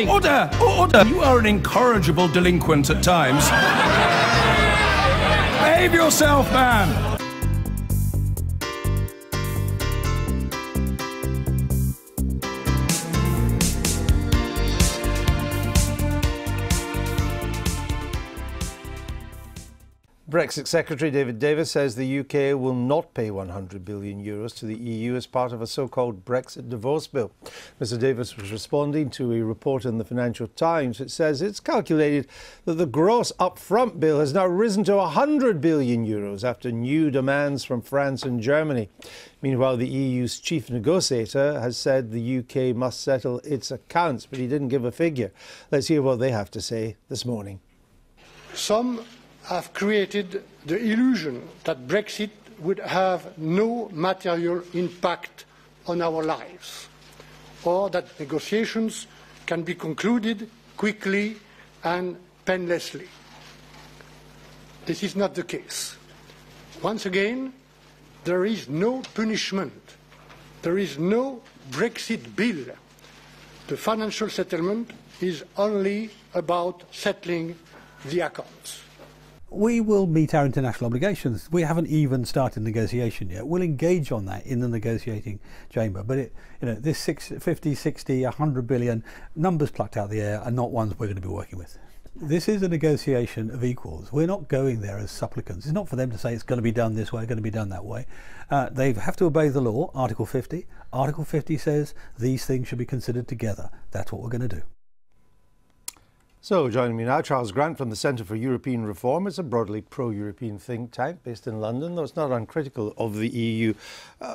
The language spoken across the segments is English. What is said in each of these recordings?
Order! Order! You are an incorrigible delinquent at times. Behave yourself, man! Brexit Secretary David Davis says the UK will not pay €100 billion to the EU as part of a so-called Brexit divorce bill. Mr Davis was responding to a report in the Financial Times. It says it's calculated that the gross upfront bill has now risen to €100 billion after new demands from France and Germany. Meanwhile, the EU's chief negotiator has said the UK must settle its accounts, but he didn't give a figure. Let's hear what they have to say this morning. Some have created the illusion that Brexit would have no material impact on our lives, or that negotiations can be concluded quickly and painlessly. This is not the case. Once again, there is no punishment. There is no Brexit bill. The financial settlement is only about settling the accounts. We will meet our international obligations. We haven't even started negotiation yet. We'll engage on that in the negotiating chamber. But this 50, 60, 100 billion numbers plucked out of the air are not ones we're going to be working with. This is a negotiation of equals. We're not going there as supplicants. It's not for them to say it's going to be done this way, going to be done that way. They have to obey the law, Article 50. Article 50 says these things should be considered together. That's what we're going to do. So, joining me now, Charles Grant from the Centre for European Reform. It's a broadly pro-European think tank based in London, though it's not uncritical of the EU.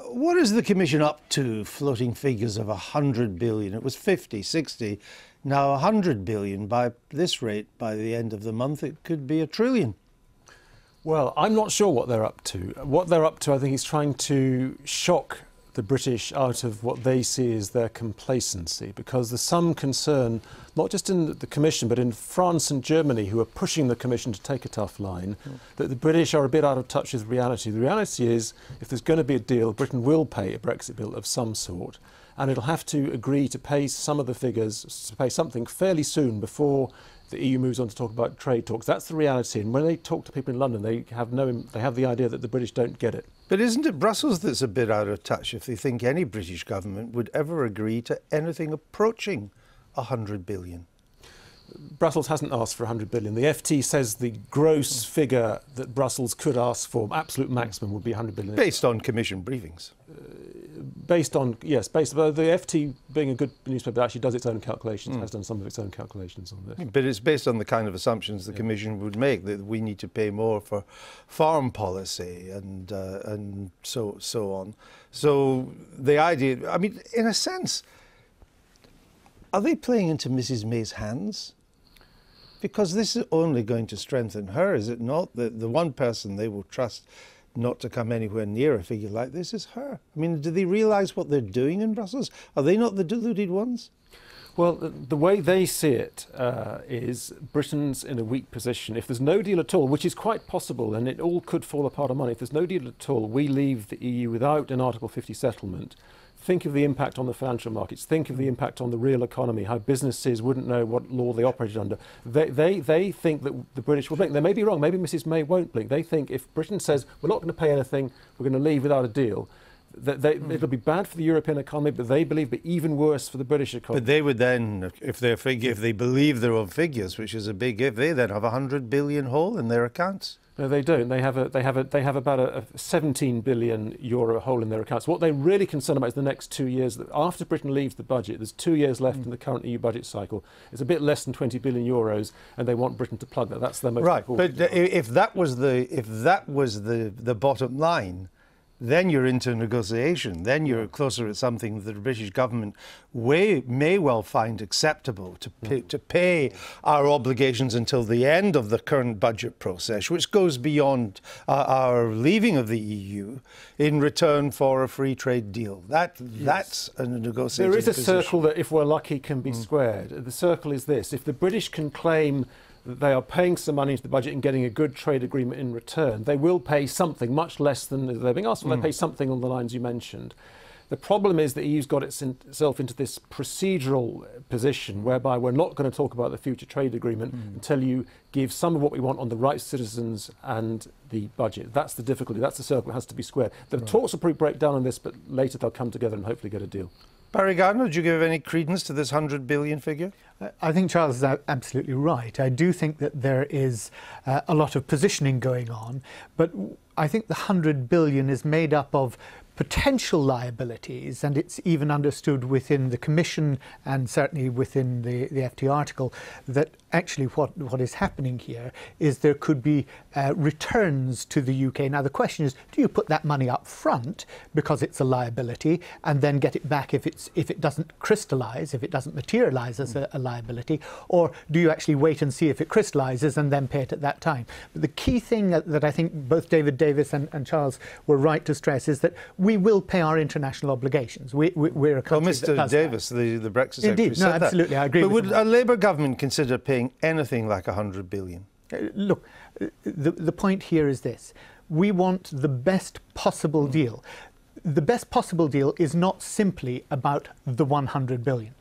What is the Commission up to, floating figures of 100 billion? It was 50, 60, now 100 billion. By this rate, by the end of the month, it could be $1 trillion. Well, I'm not sure what they're up to. What they're up to, I think, is trying to shock the British out of what they see as their complacency, because there's some concern, not just in the Commission, but in France and Germany, who are pushing the Commission to take a tough line, that the British are a bit out of touch with reality. The reality is, if there's going to be a deal, Britain will pay a Brexit bill of some sort, and it'll have to agree to pay some of the figures, to pay something fairly soon before the EU moves on to talk about trade talks. That's the reality. And when they talk to people in London, they have the idea that the British don't get it. But isn't it Brussels that's a bit out of touch if they think any British government would ever agree to anything approaching 100 billion? Brussels hasn't asked for 100 billion. The FT says the gross figure that Brussels could ask for, absolute maximum, would be 100 billion. Based on Commission briefings. The FT, being a good newspaper, actually does its own calculations, has done some of its own calculations on this. But it's based on the kind of assumptions the Commission would make, that we need to pay more for farm policy and so on. So the idea, I mean, in a sense, are they playing into Mrs May's hands? Because this is only going to strengthen her, is it not? The one person they will trust not to come anywhere near a figure like this is her. I mean, do they realise what they're doing in Brussels? Are they not the deluded ones? Well, the way they see it is Britain's in a weak position. If there's no deal at all, which is quite possible, and it all could fall apart on money, if there's no deal at all, we leave the EU without an Article 50 settlement. Think of the impact on the financial markets. Think of the impact on the real economy, how businesses wouldn't know what law they operated under. They think that the British will blink. They may be wrong. Maybe Mrs May won't blink. They think if Britain says, we're not going to pay anything, we're going to leave without a deal, it'll be bad for the European economy, but they believe it'll be even worse for the British economy. But they would then, if they believe their own figures, which is a big if, they then have a 100 billion hole in their accounts. No, they don't. They have about a 17 billion euro hole in their accounts. What they're really concerned about is the next 2 years. That after Britain leaves the budget, there's 2 years left in the current EU budget cycle. It's a bit less than 20 billion euros, and they want Britain to plug that. That's their most important. Right, but if that was the bottom line, then you're into negotiation. Then you're closer at something that the British government may well find acceptable to pay our obligations until the end of the current budget process, which goes beyond our leaving of the EU in return for a free trade deal. That's a negotiating There is a position. circle that, if we're lucky, can be squared. The circle is this. If the British can claim that they are paying some money into the budget and getting a good trade agreement in return, they will pay something, much less than they're being asked for. They pay something on the lines you mentioned. The problem is the EU's got itself into this procedural position whereby we're not going to talk about the future trade agreement until you give some of what we want on the rights of citizens and the budget. That's the difficulty. That's the circle that has to be squared. The talks will probably break down on this, but later they'll come together and hopefully get a deal. Barry Gardiner, would you give any credence to this 100 billion figure? I think Charles is absolutely right. I do think that there is a lot of positioning going on, but I think the 100 billion is made up of potential liabilities, and it's even understood within the Commission and certainly within the FT article that actually what is happening here is there could be returns to the UK. Now the question is, do you put that money up front because it's a liability and then get it back if it doesn't crystallise, if it doesn't materialise as a liability, or do you actually wait and see if it crystallises and then pay it at that time? But the key thing that I think both David Davis and Charles were right to stress is that we will pay our international obligations. We're a country that does Davis, that. the Brexit secretary, Indeed, said absolutely, that. I agree but with would him. a Labour government consider paying anything like 100 billion? Look, the point here is this. We want the best possible deal. The best possible deal is not simply about the 100 billion.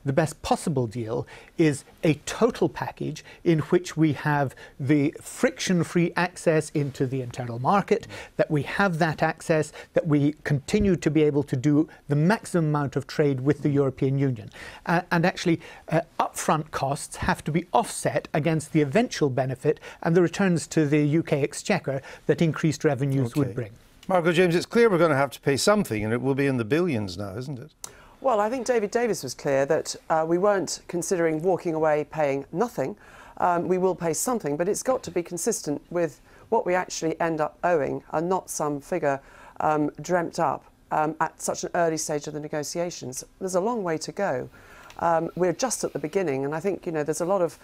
The best possible deal is a total package in which we have the friction-free access into the internal market, that we have that access, that we continue to be able to do the maximum amount of trade with the European Union. And actually, upfront costs have to be offset against the eventual benefit and the returns to the UK exchequer that increased revenues would bring. Margot James, it's clear we're going to have to pay something, and it will be in the billions now, isn't it? Well, I think David Davis was clear that we weren't considering walking away paying nothing. We will pay something, but it's got to be consistent with what we actually end up owing and not some figure dreamt up at such an early stage of the negotiations. There's a long way to go. We're just at the beginning, and I think, you know, there's a lot of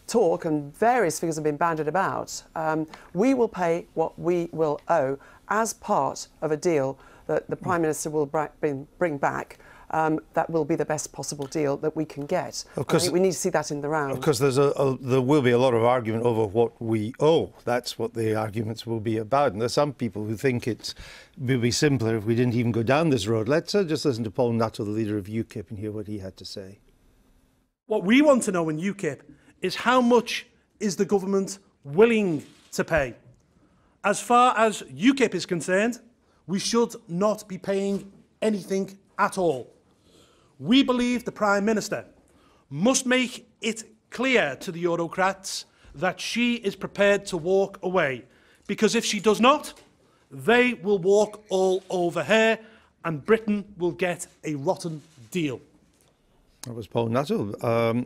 talk and various figures have been bandied about. We will pay what we will owe as part of a deal that the Prime Minister will bring back. That will be the best possible deal that we can get. Of course, I think we need to see that in the round. Of course, there will be a lot of argument over what we owe. That's what the arguments will be about. And there's some people who think it would be simpler if we didn't even go down this road. Let's just listen to Paul Nuttall, the leader of UKIP, and hear what he had to say. What we want to know in UKIP is how much is the government willing to pay. As far as UKIP is concerned, we should not be paying anything at all. We believe the Prime Minister must make it clear to the Eurocrats that she is prepared to walk away, because if she does not, they will walk all over her and Britain will get a rotten deal. That was Paul Nuttall.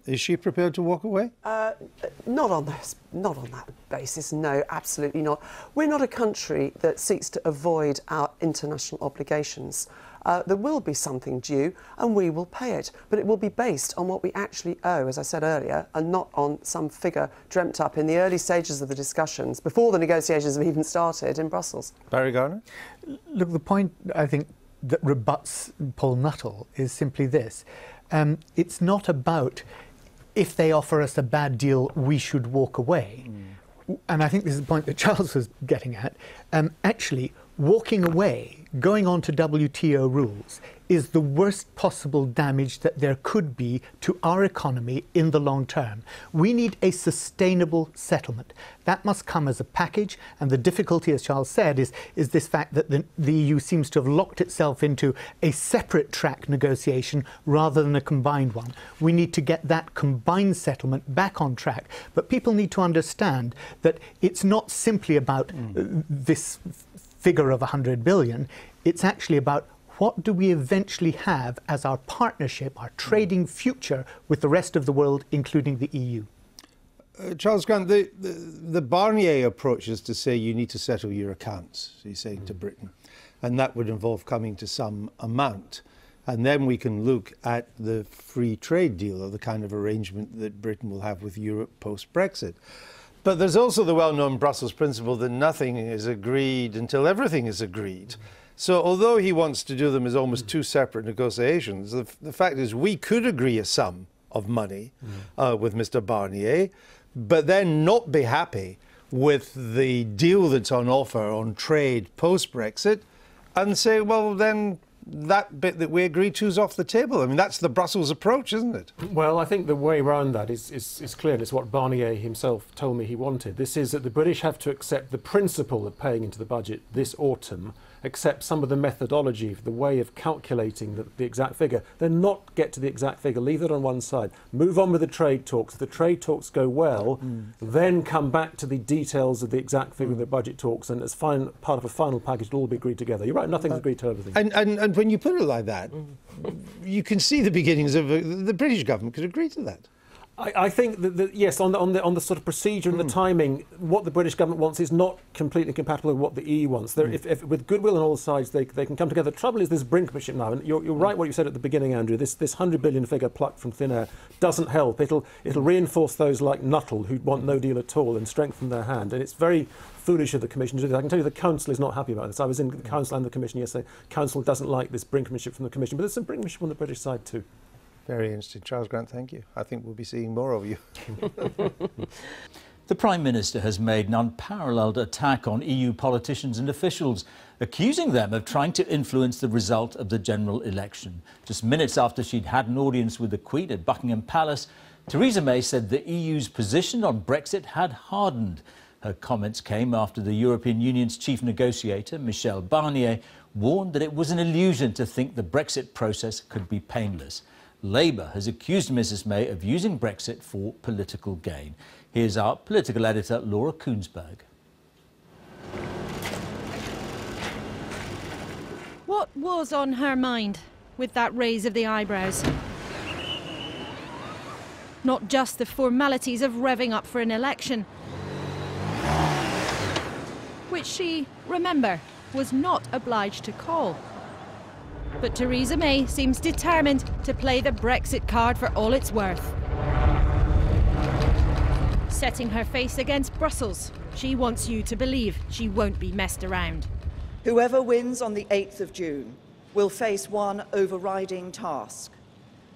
Is she prepared to walk away? Not on that basis, no, absolutely not. We're not a country that seeks to avoid our international obligations. There will be something due and we will pay it, but it will be based on what we actually owe, as I said earlier, and not on some figure dreamt up in the early stages of the discussions, before the negotiations have even started in Brussels. Barry Gardiner? Look, the point, I think, that rebuts Paul Nuttall is simply this. It's not about if they offer us a bad deal, we should walk away. And I think this is the point that Charles was getting at. Actually, walking away, going on to WTO rules, is the worst possible damage that there could be to our economy in the long term. We need a sustainable settlement. That must come as a package, and the difficulty, as Charles said, is this fact that the EU seems to have locked itself into a separate track negotiation rather than a combined one. We need to get that combined settlement back on track. But people need to understand that it's not simply about this figure of 100 billion. It's actually about what do we eventually have as our partnership, our trading future with the rest of the world, including the EU? Charles Grant, the Barnier approach is to say you need to settle your accounts, he's saying to Britain, and that would involve coming to some amount. And then we can look at the free trade deal, or the kind of arrangement that Britain will have with Europe post-Brexit. But there's also the well-known Brussels principle that nothing is agreed until everything is agreed. So although he wants to do them as almost two separate negotiations, the fact is we could agree a sum of money with Mr. Barnier, but then not be happy with the deal that's on offer on trade post-Brexit and say, well, then that bit that we agreed to is off the table. I mean, that's the Brussels approach, isn't it? Well, I think the way around that is clear, and it's what Barnier himself told me he wanted. This is that the British have to accept the principle of paying into the budget this autumn, accept some of the methodology, the way of calculating the exact figure, then not get to the exact figure, leave that on one side, move on with the trade talks. If the trade talks go well, then come back to the details of the exact figure of the budget talks, and as part of a final package, it'll all be agreed together. You're right, nothing's agreed to everything. And when you put it like that, you can see the beginnings of the British government could agree to that. I think that yes, on the sort of procedure and the timing, what the British government wants is not completely compatible with what the EU wants. If with goodwill on all sides, they can come together. The trouble is this brinkmanship now, and you're right what you said at the beginning, Andrew. This 100 billion figure plucked from thin air doesn't help. It'll reinforce those like Nuttall who want no deal at all and strengthen their hand. And it's very foolish of the Commission to do that. I can tell you the Council is not happy about this. I was in the Council and the Commission yesterday. Council doesn't like this brinkmanship from the Commission, but there's some brinkmanship on the British side too. Very interesting. Charles Grant, thank you. I think we'll be seeing more of you. The Prime Minister has made an unparalleled attack on EU politicians and officials, accusing them of trying to influence the result of the general election. Just minutes after she'd had an audience with the Queen at Buckingham Palace, Theresa May said the EU's position on Brexit had hardened. Her comments came after the European Union's chief negotiator, Michel Barnier, warned that it was an illusion to think the Brexit process could be painless. Labour has accused Mrs May of using Brexit for political gain. Here's our political editor, Laura Koonsberg. What was on her mind with that raise of the eyebrows? Not just the formalities of revving up for an election, which she, remember, was not obliged to call. But Theresa May seems determined to play the Brexit card for all it's worth. Setting her face against Brussels, she wants you to believe she won't be messed around. Whoever wins on the 8th of June will face one overriding task: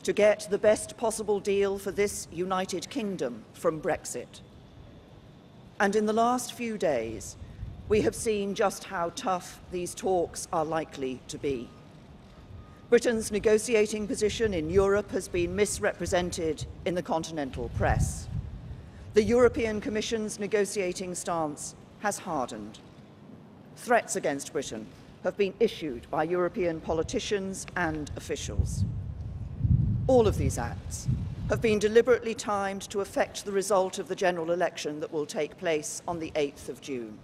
to get the best possible deal for this United Kingdom from Brexit. And in the last few days, we have seen just how tough these talks are likely to be. Britain's negotiating position in Europe has been misrepresented in the continental press. The European Commission's negotiating stance has hardened. Threats against Britain have been issued by European politicians and officials. All of these acts have been deliberately timed to affect the result of the general election that will take place on the 8th of June.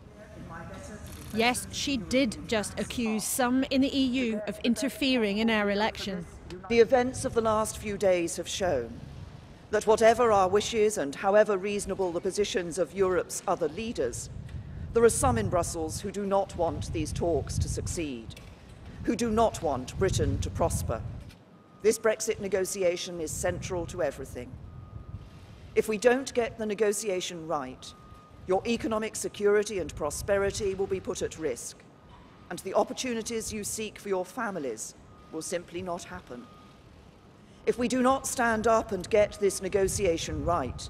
Yes, she did just accuse some in the EU of interfering in our election. The events of the last few days have shown that whatever our wishes and however reasonable the positions of Europe's other leaders, there are some in Brussels who do not want these talks to succeed, who do not want Britain to prosper. This Brexit negotiation is central to everything. If we don't get the negotiation right, your economic security and prosperity will be put at risk, and the opportunities you seek for your families will simply not happen. If we do not stand up and get this negotiation right,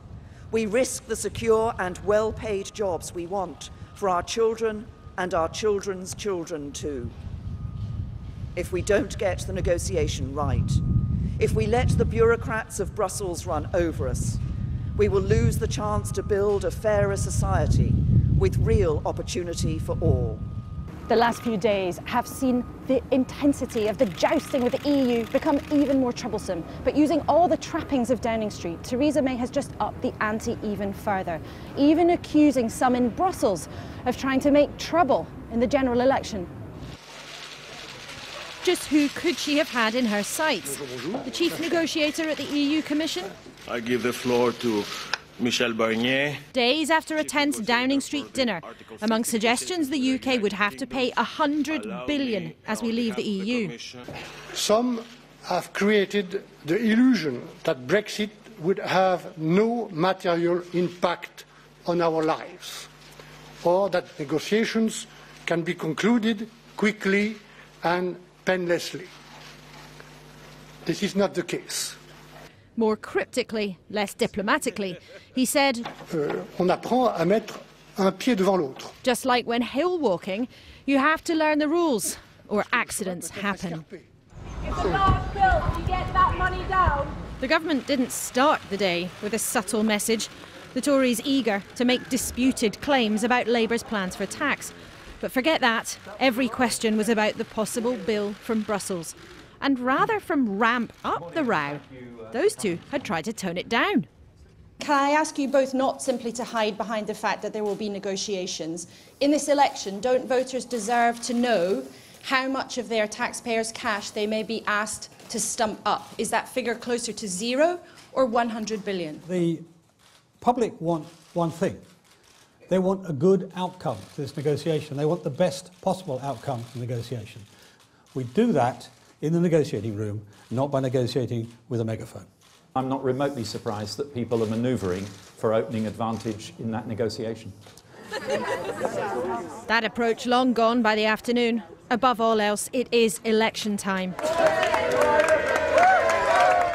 we risk the secure and well-paid jobs we want for our children and our children's children too. If we don't get the negotiation right, if we let the bureaucrats of Brussels run over us, we will lose the chance to build a fairer society with real opportunity for all. The last few days have seen the intensity of the jousting with the EU become even more troublesome. But using all the trappings of Downing Street, Theresa May has just upped the ante even further, even accusing some in Brussels of trying to make trouble in the general election. Just who could she have had in her sights? The chief negotiator at the EU Commission? I give the floor to Michel Barnier. Days after a tense Downing Street dinner, among suggestions the UK would have to pay 100 billion as we leave the EU. Some have created the illusion that Brexit would have no material impact on our lives, or that negotiations can be concluded quickly and painlessly. This is not the case. More cryptically, less diplomatically, he said, On apprend à mettre un pied devant l'autre. Just like when hill walking, you have to learn the rules, or accidents happen. It's a large bill. You get that money down. The government didn't start the day with a subtle message. The Tories eager to make disputed claims about Labour's plans for tax. But forget that. Every question was about the possible bill from Brussels. And rather from ramp up the row, those two had tried to tone it down. Can I ask you both not simply to hide behind the fact that there will be negotiations? In this election, don't voters deserve to know how much of their taxpayers' cash they may be asked to stump up? Is that figure closer to 0 or 100 billion? The public want one thing. They want a good outcome to this negotiation. They want the best possible outcome to the negotiation. We do that in the negotiating room, not by negotiating with a megaphone. I'm not remotely surprised that people are manoeuvring for opening advantage in that negotiation. That approach long gone by the afternoon. Above all else, it is election time.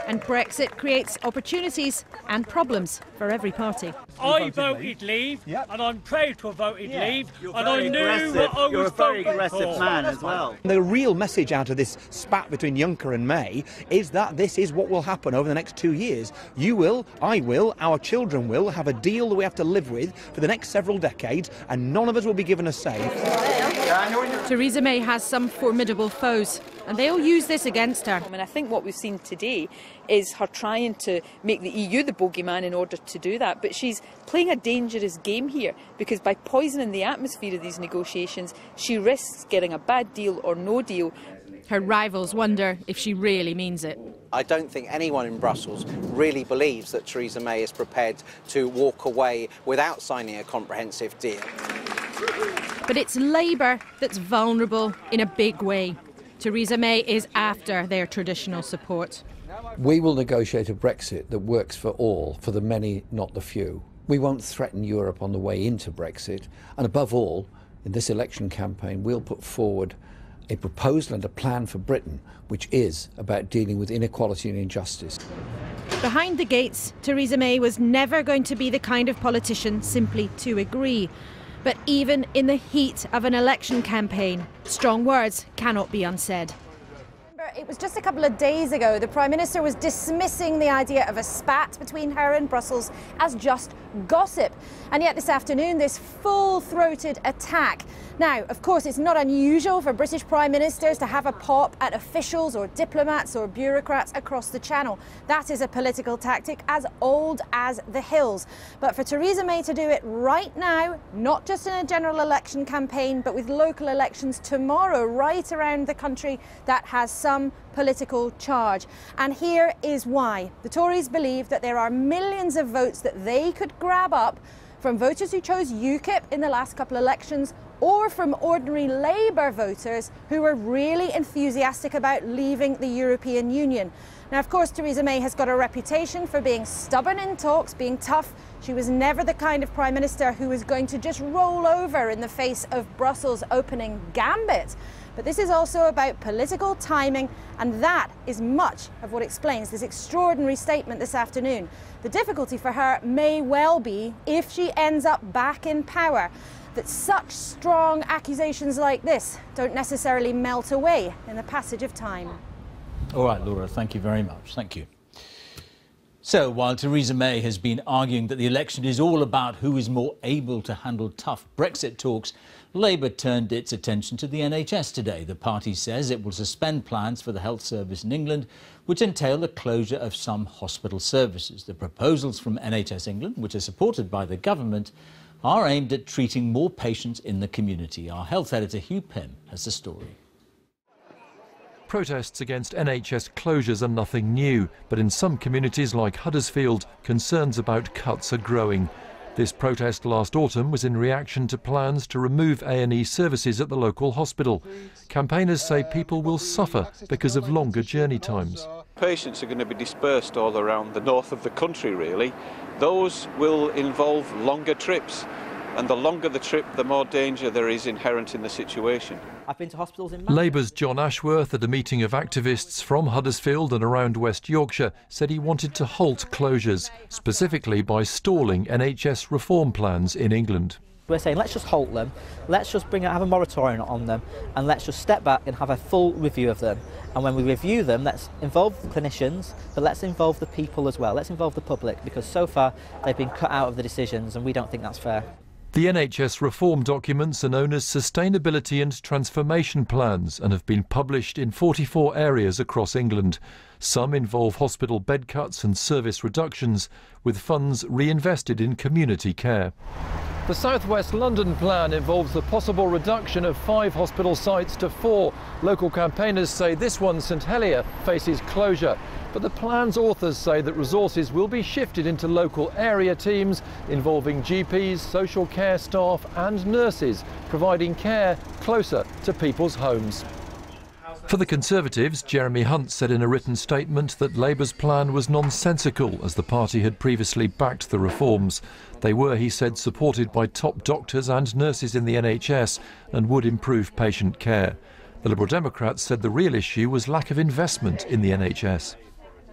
And Brexit creates opportunities and problems for every party. I voted Leave, and I'm proud to have voted Leave, and I knew what I was voting for. You're a very aggressive man as well. The real message out of this spat between Juncker and May is that this is what will happen over the next 2 years. You will, I will, our children will have a deal that we have to live with for the next several decades, and none of us will be given a say. Theresa May has some formidable foes, and they'll use this against her. I think what we've seen today is her trying to make the EU the bogeyman in order to do that, but she's playing a dangerous game here, because by poisoning the atmosphere of these negotiations, she risks getting a bad deal or no deal. Her rivals wonder if she really means it. I don't think anyone in Brussels really believes that Theresa May is prepared to walk away without signing a comprehensive deal. But it's Labour that's vulnerable in a big way. Theresa May is after their traditional support. We will negotiate a Brexit that works for all, for the many, not the few. We won't threaten Europe on the way into Brexit. And above all, in this election campaign, we'll put forward a proposal and a plan for Britain, which is about dealing with inequality and injustice. Behind the gates, Theresa May was never going to be the kind of politician simply to agree. But even in the heat of an election campaign, strong words cannot be unsaid. It was just a couple of days ago the Prime Minister was dismissing the idea of a spat between her and Brussels as just gossip. And yet this afternoon, this full-throated attack. Now, of course, it's not unusual for British Prime Ministers to have a pop at officials or diplomats or bureaucrats across the Channel. That is a political tactic as old as the hills. But for Theresa May to do it right now, not just in a general election campaign, but with local elections tomorrow right around the country, that has some political charge. And here is why. The Tories believe that there are millions of votes that they could grab up from voters who chose UKIP in the last couple of elections, or from ordinary Labour voters who were really enthusiastic about leaving the European Union. Now, of course, Theresa May has got a reputation for being stubborn in talks, being tough. She was never the kind of Prime Minister who was going to just roll over in the face of Brussels' opening gambit. But this is also about political timing, and that is much of what explains this extraordinary statement this afternoon. The difficulty for her may well be, if she ends up back in power, that such strong accusations like this don't necessarily melt away in the passage of time. All right, Laura, thank you very much. Thank you. So, while Theresa May has been arguing that the election is all about who is more able to handle tough Brexit talks, Labour turned its attention to the NHS today. The party says it will suspend plans for the health service in England, which entail the closure of some hospital services. The proposals from NHS England, which are supported by the government, are aimed at treating more patients in the community. Our health editor Hugh Pym has the story. Protests against NHS closures are nothing new, but in some communities like Huddersfield, concerns about cuts are growing. This protest last autumn was in reaction to plans to remove A&E services at the local hospital. Campaigners say people will suffer because of longer journey times. Patients are going to be dispersed all around the north of the country, really. Those will involve longer trips, and the longer the trip, the more danger there is inherent in the situation. I've been to hospitals in Labour's John Ashworth, at a meeting of activists from Huddersfield and around West Yorkshire, said he wanted to halt closures, specifically by stalling NHS reform plans in England. We're saying let's just halt them, let's just have a moratorium on them, and let's just step back and have a full review of them. And when we review them, let's involve the clinicians, but let's involve the people as well. Let's involve the public, because so far they've been cut out of the decisions, and we don't think that's fair. The NHS reform documents are known as Sustainability and Transformation Plans and have been published in 44 areas across England. Some involve hospital bed cuts and service reductions, with funds reinvested in community care. The South West London plan involves the possible reduction of 5 hospital sites to 4. Local campaigners say this one, St Helier, faces closure. But the plan's authors say that resources will be shifted into local area teams involving GPs, social care staff and nurses, providing care closer to people's homes. For the Conservatives, Jeremy Hunt said in a written statement that Labour's plan was nonsensical, as the party had previously backed the reforms. They were, he said, supported by top doctors and nurses in the NHS and would improve patient care. The Liberal Democrats said the real issue was lack of investment in the NHS.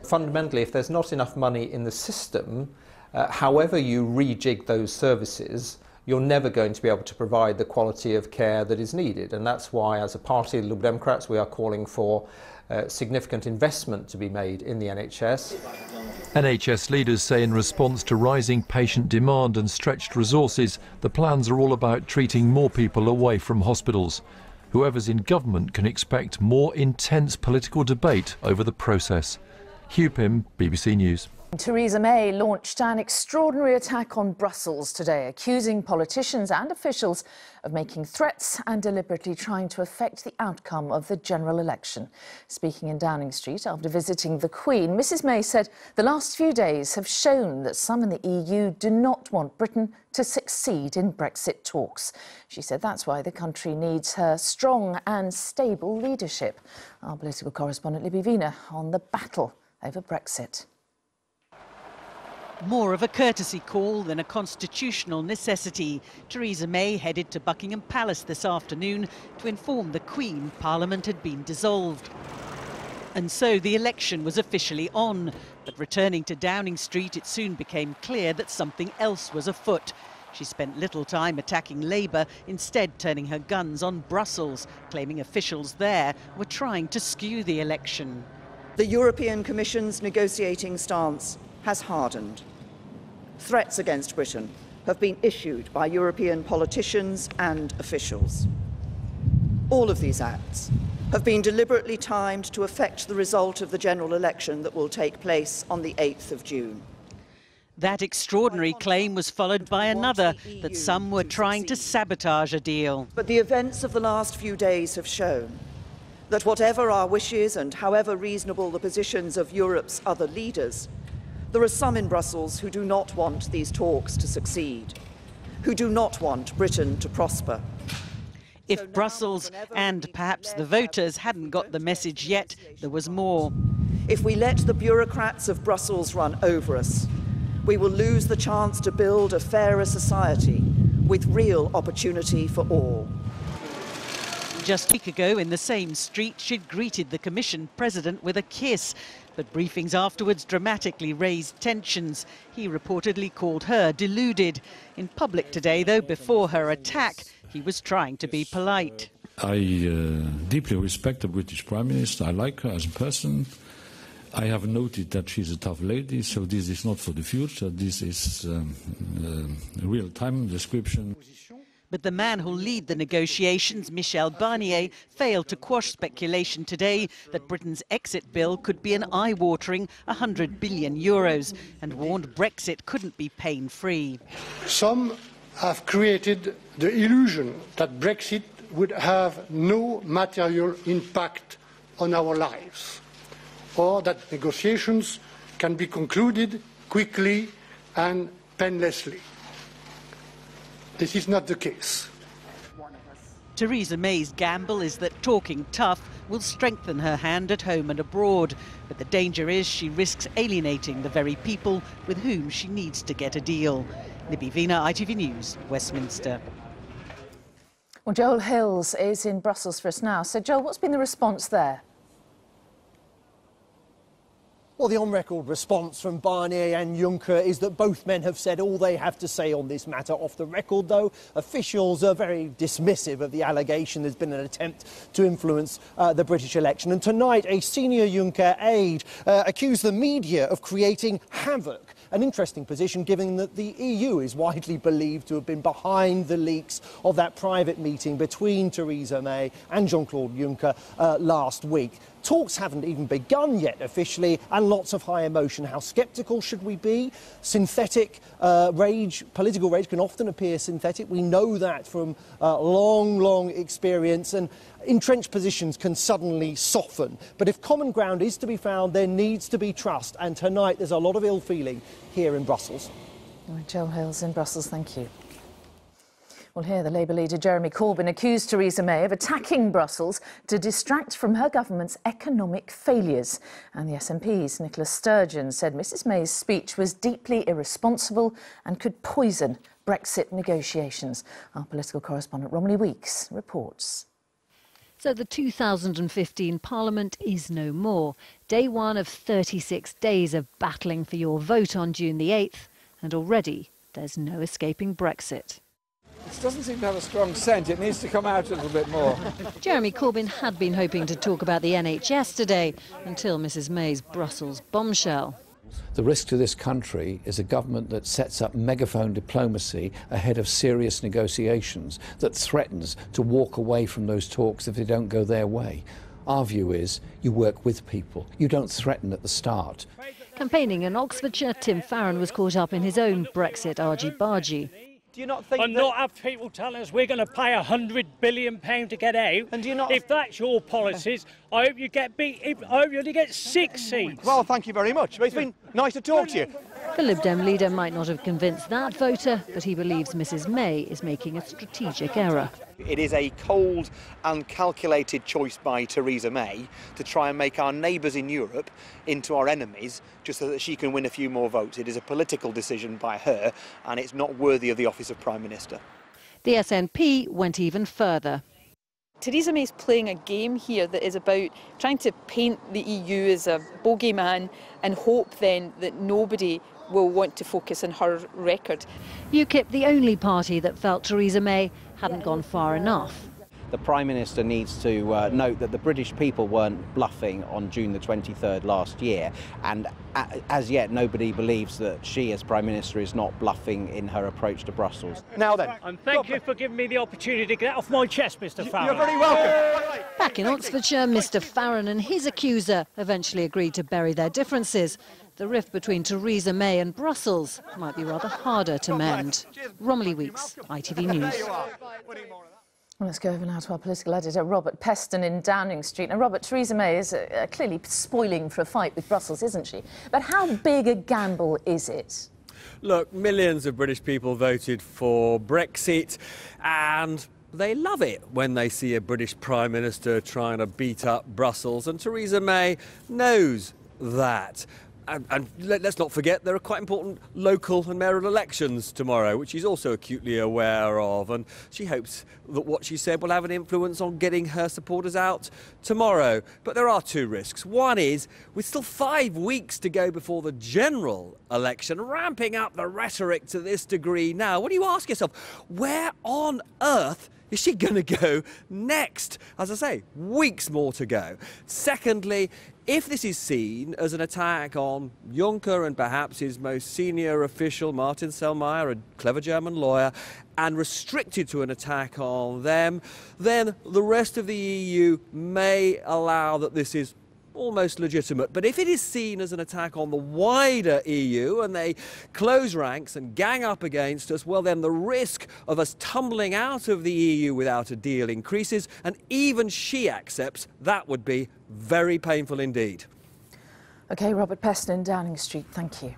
Fundamentally, if there's not enough money in the system, however you rejig those services, you're never going to be able to provide the quality of care that is needed. And that's why, as a party, the Liberal Democrats, we are calling for significant investment to be made in the NHS. NHS leaders say in response to rising patient demand and stretched resources, the plans are all about treating more people away from hospitals. Whoever's in government can expect more intense political debate over the process. Hugh Pym, BBC News. Theresa May launched an extraordinary attack on Brussels today, accusing politicians and officials of making threats and deliberately trying to affect the outcome of the general election. Speaking in Downing Street after visiting the Queen, Mrs May said the last few days have shown that some in the EU do not want Britain to succeed in Brexit talks. She said that's why the country needs her strong and stable leadership. Our political correspondent Libby Vina on the battle over Brexit. More of a courtesy call than a constitutional necessity. Theresa May headed to Buckingham Palace this afternoon to inform the Queen Parliament had been dissolved. And so the election was officially on. But returning to Downing Street, it soon became clear that something else was afoot. She spent little time attacking Labour, instead turning her guns on Brussels, claiming officials there were trying to skew the election. The European Commission's negotiating stance has hardened. Threats against Britain have been issued by European politicians and officials. All of these acts have been deliberately timed to affect the result of the general election that will take place on the 8th of June. That extraordinary claim was followed by another, that some were trying to sabotage a deal. But the events of the last few days have shown that whatever our wishes and however reasonable the positions of Europe's other leaders, there are some in Brussels who do not want these talks to succeed, who do not want Britain to prosper. If Brussels and perhaps the voters hadn't got the message yet, there was more. If we let the bureaucrats of Brussels run over us, we will lose the chance to build a fairer society with real opportunity for all. Just a week ago, in the same street, she'd greeted the Commission President with a kiss. But briefings afterwards dramatically raised tensions. He reportedly called her deluded. In public today, though, before her attack, he was trying to be polite. I deeply respect the British Prime Minister. I like her as a person. I have noted that she's a tough lady, so this is not for the future. This is a real-time description. But the man who'll lead the negotiations, Michel Barnier, failed to quash speculation today that Britain's exit bill could be an eye-watering €100 billion and warned Brexit couldn't be pain-free. Some have created the illusion that Brexit would have no material impact on our lives, or that negotiations can be concluded quickly and painlessly. This is not the case. Theresa May's gamble is that talking tough will strengthen her hand at home and abroad. But the danger is she risks alienating the very people with whom she needs to get a deal. Libby Vina, ITV News, Westminster. Well, Joel Hills is in Brussels for us now. So, Joel, what's been the response there? Well, the on-record response from Barnier and Juncker is that both men have said all they have to say on this matter. Off the record, though, officials are very dismissive of the allegation there's been an attempt to influence the British election. And tonight, a senior Juncker aide accused the media of creating havoc. An interesting position, given that the EU is widely believed to have been behind the leaks of that private meeting between Theresa May and Jean-Claude Juncker last week. Talks haven't even begun yet officially, and lots of high emotion. How sceptical should we be? Synthetic rage, political rage can often appear synthetic. We know that from long experience, and entrenched positions can suddenly soften. But if common ground is to be found, there needs to be trust, and tonight there's a lot of ill feeling here in Brussels. Joel Hales in Brussels, thank you. Well, here the Labour leader Jeremy Corbyn accused Theresa May of attacking Brussels to distract from her government's economic failures. And the SNP's Nicola Sturgeon said Mrs May's speech was deeply irresponsible and could poison Brexit negotiations. Our political correspondent Romilly Weeks reports. So the 2015 Parliament is no more. Day one of 36 days of battling for your vote on June the 8th. And already there's no escaping Brexit. It doesn't seem to have a strong scent. It needs to come out a little bit more. Jeremy Corbyn had been hoping to talk about the NHS today, until Mrs May's Brussels bombshell. The risk to this country is a government that sets up megaphone diplomacy ahead of serious negotiations, that threatens to walk away from those talks if they don't go their way. Our view is you work with people. You don't threaten at the start. Campaigning in Oxfordshire, Tim Farron was caught up in his own Brexit argy-bargy. Do you not think and not have people telling us we're going to pay £100 billion to get out? And do you not? If that's your policies, I hope you get beat. I hope you only get 6 seats. Well, thank you very much. It's been nice to talk to you. The Lib Dem leader might not have convinced that voter, but he believes Mrs May is making a strategic error. It is a cold and calculated choice by Theresa May to try and make our neighbours in Europe into our enemies just so that she can win a few more votes. It is a political decision by her, and it's not worthy of the office of Prime Minister. The SNP went even further. Theresa May is playing a game here that is about trying to paint the EU as a bogeyman and hope then that nobody will want to focus on her record. UKIP, the only party that felt Theresa May hadn't gone far enough. The Prime Minister needs to note that the British people weren't bluffing on June the 23rd last year, and as yet nobody believes that she as Prime Minister is not bluffing in her approach to Brussels. Now then. And thank you for giving me the opportunity to get off my chest, Mr Farron. You're very welcome. Back in Oxfordshire, Mr Farron and his accuser eventually agreed to bury their differences. The rift between Theresa May and Brussels might be rather harder to mend. Romilly Weeks, ITV News. Well, let's go over now to our political editor, Robert Peston in Downing Street. Now, Robert, Theresa May is clearly spoiling for a fight with Brussels, isn't she? But how big a gamble is it? Look, millions of British people voted for Brexit, and they love it when they see a British Prime Minister trying to beat up Brussels, and Theresa May knows that. And let's not forget there are quite important local and mayoral elections tomorrow, which she's also acutely aware of, and she hopes that what she said will have an influence on getting her supporters out tomorrow. But there are two risks. One is, with still 5 weeks to go before the general election, ramping up the rhetoric to this degree now, what do you ask yourself? Where on earth is she going to go next? As I say, weeks more to go. Secondly, if this is seen as an attack on Juncker and perhaps his most senior official, Martin Selmayr, a clever German lawyer, and restricted to an attack on them, then the rest of the EU may allow that this is almost legitimate. But if it is seen as an attack on the wider EU and they close ranks and gang up against us, well, then the risk of us tumbling out of the EU without a deal increases, and even she accepts that would be very painful indeed. OK, Robert Peston in Downing Street, thank you.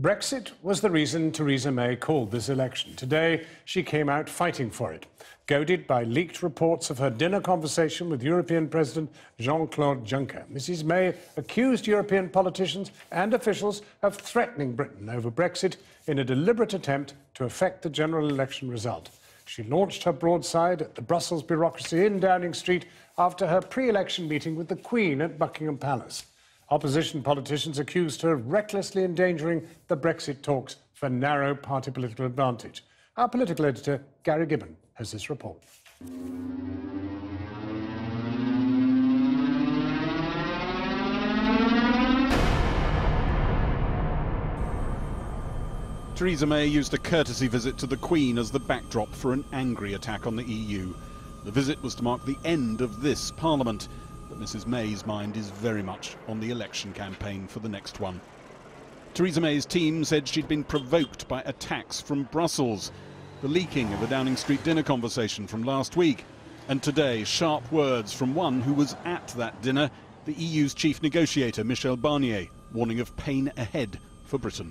Brexit was the reason Theresa May called this election. Today, she came out fighting for it, goaded by leaked reports of her dinner conversation with European President Jean-Claude Juncker. Mrs May accused European politicians and officials of threatening Britain over Brexit in a deliberate attempt to affect the general election result. She launched her broadside at the Brussels bureaucracy in Downing Street after her pre-election meeting with the Queen at Buckingham Palace. Opposition politicians accused her of recklessly endangering the Brexit talks for narrow party political advantage. Our political editor, Gary Gibbon, has this report. Theresa May used a courtesy visit to the Queen as the backdrop for an angry attack on the EU. The visit was to mark the end of this Parliament, but Mrs May's mind is very much on the election campaign for the next one. Theresa May's team said she'd been provoked by attacks from Brussels, the leaking of a Downing Street dinner conversation from last week, and today sharp words from one who was at that dinner, the EU's chief negotiator, Michel Barnier, warning of pain ahead for Britain.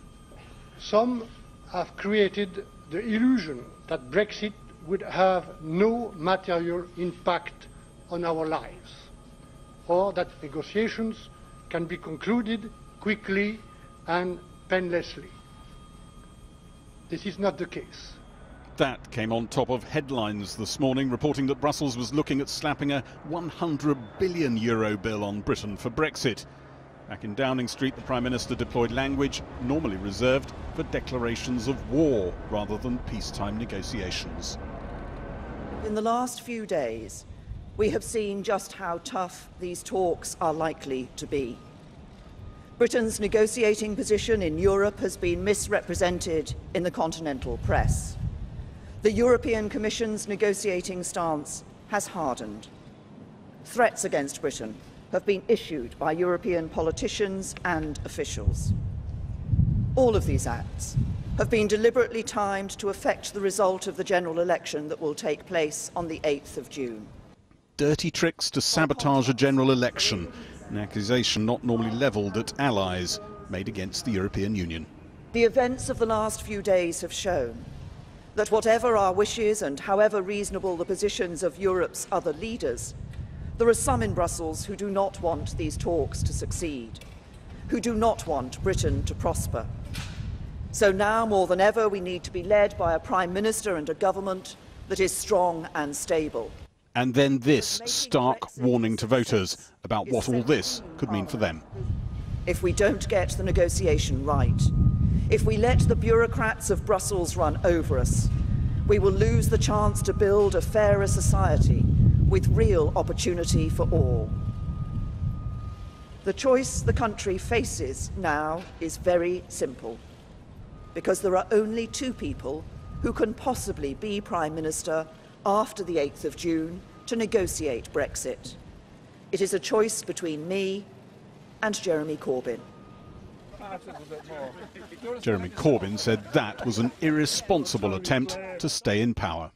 Some have created the illusion that Brexit would have no material impact on our lives, or that negotiations can be concluded quickly and painlessly. This is not the case. That came on top of headlines this morning reporting that Brussels was looking at slapping a €100 billion bill on Britain for Brexit. Back in Downing Street, the Prime Minister deployed language normally reserved for declarations of war rather than peacetime negotiations. In the last few days, we have seen just how tough these talks are likely to be. Britain's negotiating position in Europe has been misrepresented in the continental press. The European Commission's negotiating stance has hardened. Threats against Britain have been issued by European politicians and officials. All of these acts have been deliberately timed to affect the result of the general election that will take place on the 8th of June. Dirty tricks to sabotage a general election, an accusation not normally levelled at allies, made against the European Union. The events of the last few days have shown that whatever our wishes and however reasonable the positions of Europe's other leaders, there are some in Brussels who do not want these talks to succeed, who do not want Britain to prosper. So now more than ever we need to be led by a Prime Minister and a government that is strong and stable. And then this stark warning to voters about what all this could mean for them. If we don't get the negotiation right, if we let the bureaucrats of Brussels run over us, we will lose the chance to build a fairer society with real opportunity for all. The choice the country faces now is very simple, because there are only two people who can possibly be Prime Minister after the 8th of June to negotiate Brexit. It is a choice between me and Jeremy Corbyn. Jeremy Corbyn said that was an irresponsible attempt to stay in power.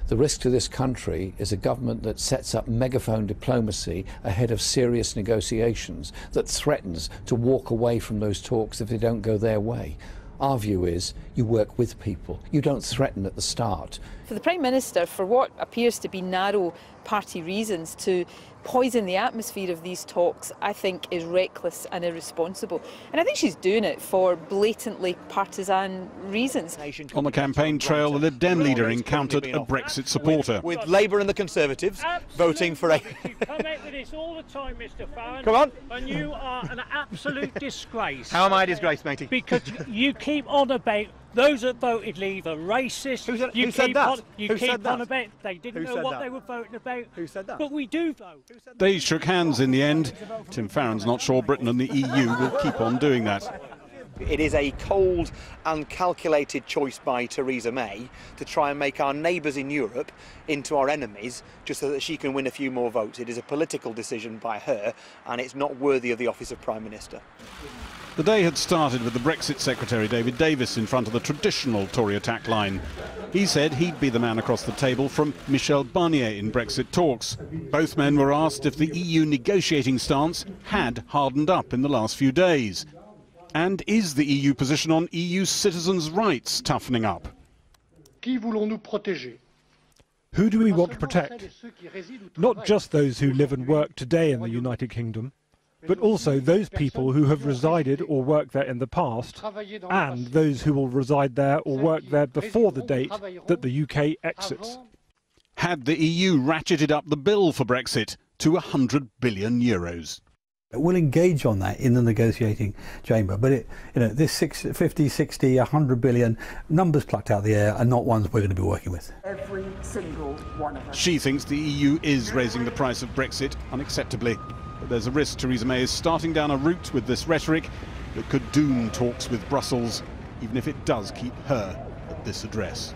The risk to this country is a government that sets up megaphone diplomacy ahead of serious negotiations, that threatens to walk away from those talks if they don't go their way. Our view is you work with people. You don't threaten at the start. For the Prime Minister, for what appears to be narrow party reasons to poison the atmosphere of these talks, I think is reckless and irresponsible. And I think she's doing it for blatantly partisan reasons. On the campaign trail, the Lib Dem leader encountered a Brexit supporter. With Labour and the Conservatives voting for a... You come out with this all the time, Mr Farron. Come on. And you are an absolute disgrace. How am I a disgrace, matey? Because you keep on about those that voted Leave are racist. Who said that? You keep on about they didn't know what they were voting about. Who said that? But we do vote. They shook hands in the end. Tim Farron's not sure Britain and the EU will keep on doing that. It is a cold and calculated choice by Theresa May to try and make our neighbours in Europe into our enemies just so that she can win a few more votes. It is a political decision by her and it's not worthy of the office of Prime Minister. The day had started with the Brexit Secretary David Davis in front of the traditional Tory attack line. He said he'd be the man across the table from Michel Barnier in Brexit talks. Both men were asked if the EU negotiating stance had hardened up in the last few days. And is the EU position on EU citizens' rights toughening up? Qui voulons-nous protéger? Who do we want to protect? Not just those who live and work today in the United Kingdom, but also those people who have resided or worked there in the past, and those who will reside there or work there before the date that the UK exits. Had the EU ratcheted up the bill for Brexit to €100 billion? We'll engage on that in the negotiating chamber, but this 50, 60, 100 billion numbers plucked out of the air are not ones we're going to be working with. Every single one of us. She thinks the EU is raising the price of Brexit unacceptably, but there's a risk Theresa May is starting down a route with this rhetoric that could doom talks with Brussels, even if it does keep her at this address.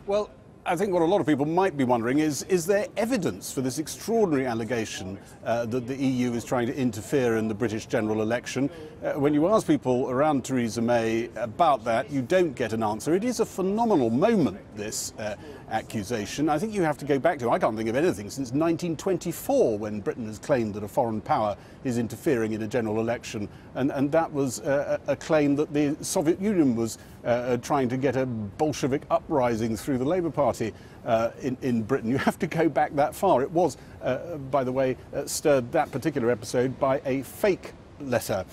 Well, I think what a lot of people might be wondering is there evidence for this extraordinary allegation that the EU is trying to interfere in the British general election? When you ask people around Theresa May about that, you don't get an answer. It is a phenomenal moment, this accusation. I think you have to go back to, I can't think of anything since 1924 when Britain has claimed that a foreign power is interfering in a general election, and that was a claim that the Soviet Union was trying to get a Bolshevik uprising through the Labour Party in Britain. You have to go back that far. It was, by the way, stirred, that particular episode, by a fake letter.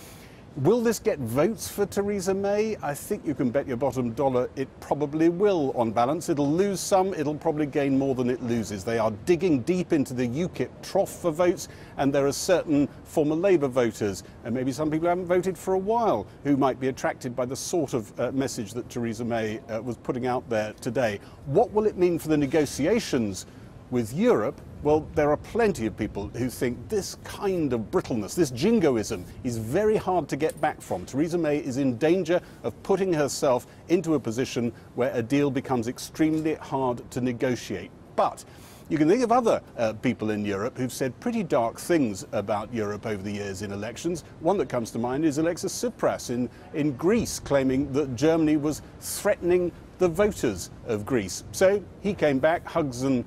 Will this get votes for Theresa May? I think you can bet your bottom dollar it probably will, on balance. It'll lose some, it'll probably gain more than it loses. They are digging deep into the UKIP trough for votes, and there are certain former Labour voters, and maybe some people who haven't voted for a while, who might be attracted by the sort of message that Theresa May was putting out there today. What will it mean for the negotiations with Europe? Well, there are plenty of people who think this kind of brittleness, this jingoism, is very hard to get back from. Theresa May is in danger of putting herself into a position where a deal becomes extremely hard to negotiate. But you can think of other people in Europe who've said pretty dark things about Europe over the years in elections. One that comes to mind is Alexis Tsipras in Greece, claiming that Germany was threatening the voters of Greece. So he came back, hugs and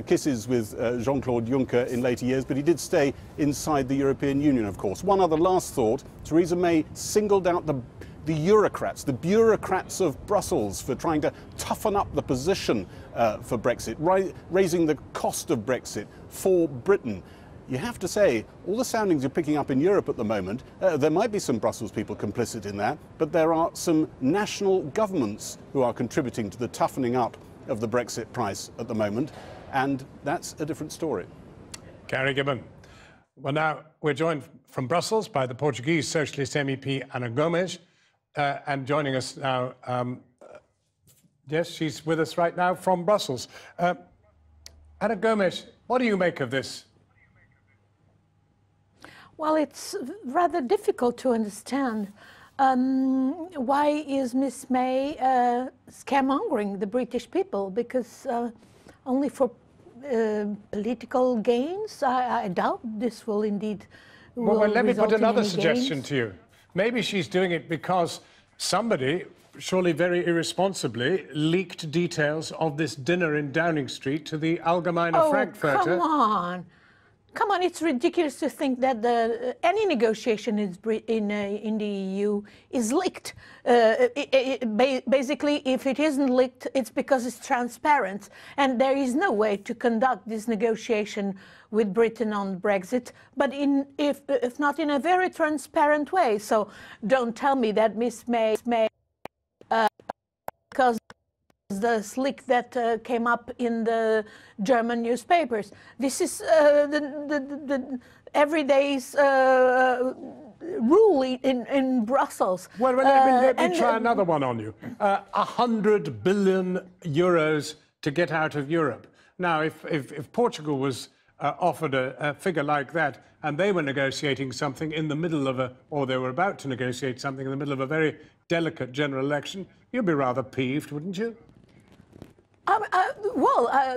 kisses with Jean-Claude Juncker in later years, but he did stay inside the European Union, of course. One other last thought, Theresa May singled out the bureaucrats of Brussels for trying to toughen up the position for Brexit, raising the cost of Brexit for Britain. You have to say, all the soundings you're picking up in Europe at the moment, there might be some Brussels people complicit in that, but there are some national governments who are contributing to the toughening up of the Brexit price at the moment. And that's a different story. Gary Gibbon. Well, now we're joined from Brussels by the Portuguese Socialist MEP Ana Gomes, and joining us now, yes, she's with us right now from Brussels. Ana Gomes, what do you make of this? Well, it's rather difficult to understand. Why is Miss May scaremongering the British people? Because only for political gains? I doubt this will indeed. Well, let me put another suggestion to you. Maybe she's doing it because somebody, surely very irresponsibly, leaked details of this dinner in Downing Street to the Allgemeine Frankfurter. Come on. Come on, it's ridiculous to think that any negotiation in the EU is leaked. Basically, if it isn't leaked, it's because it's transparent. And there is no way to conduct this negotiation with Britain on Brexit, but if not in a very transparent way. So don't tell me that Miss May because the slick that came up in the German newspapers. This is the everyday's rule in Brussels. Well, let me try another one on you. 100 billion euros to get out of Europe. Now, if Portugal was offered a figure like that, and they were negotiating something in the middle of or they were about to negotiate something in the middle of a very delicate general election, you'd be rather peeved, wouldn't you?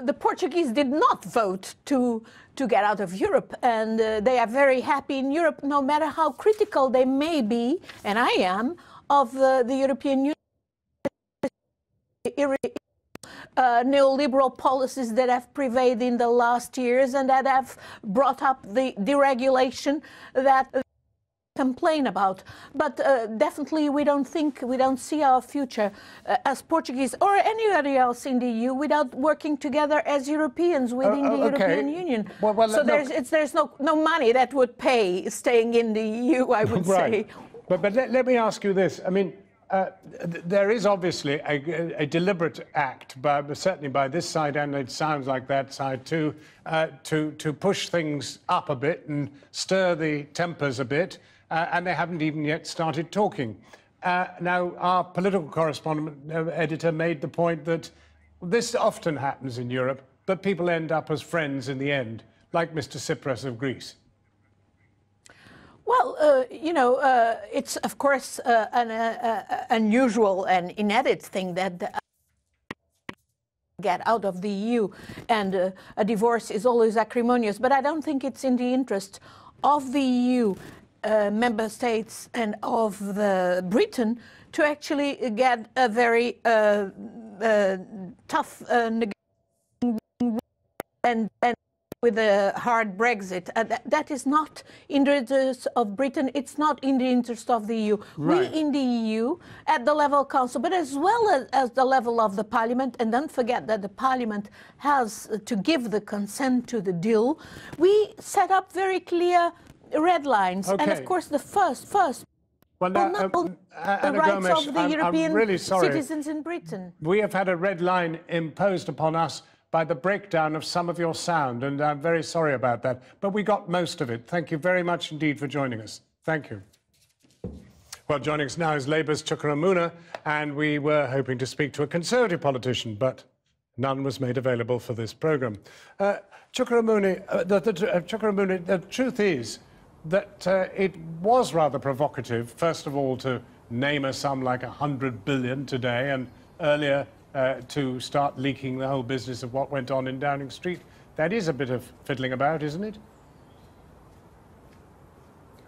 The Portuguese did not vote to get out of Europe, and they are very happy in Europe, no matter how critical they may be, and I am, of the European Union. Neoliberal policies that have prevailed in the last years and that have brought up the deregulation that complain about, but definitely we don't see our future as Portuguese or anybody else in the EU without working together as Europeans within the European Union. So there's no money that would pay staying in the EU, I would say. But let me ask you this. I mean, there is obviously a deliberate act, certainly by this side, and it sounds like that side too, to push things up a bit and stir the tempers a bit, and they haven't even yet started talking. Now, our political correspondent editor made the point that this often happens in Europe, but people end up as friends in the end, like Mr. Tsipras of Greece. Well, you know, it's of course an unusual and inedited thing that get out of the EU, and a divorce is always acrimonious. But I don't think it's in the interest of the EU member states and of Britain to actually get a very tough negotiation and with a hard Brexit. That is not in the interest of Britain. It's not in the interest of the EU. Right. We in the EU, at the level of Council, but as well as the level of the Parliament, and don't forget that the Parliament has to give the consent to the deal, we set up very clear red lines. Okay. And of course, the first well, now, the Anna rights Gomes, of the European I'm really sorry. citizens in Britain. We have had a red line imposed upon us by the breakdown of some of your sound, and I'm very sorry about that. But we got most of it. Thank you very much indeed for joining us. Thank you. Well, joining us now is Labour's Chuka, and we were hoping to speak to a Conservative politician, but none was made available for this programme. Chuka, the truth is that it was rather provocative, first of all, to name a sum like 100 billion today, and earlier to start leaking the whole business of what went on in Downing Street. That is a bit of fiddling about, isn't it?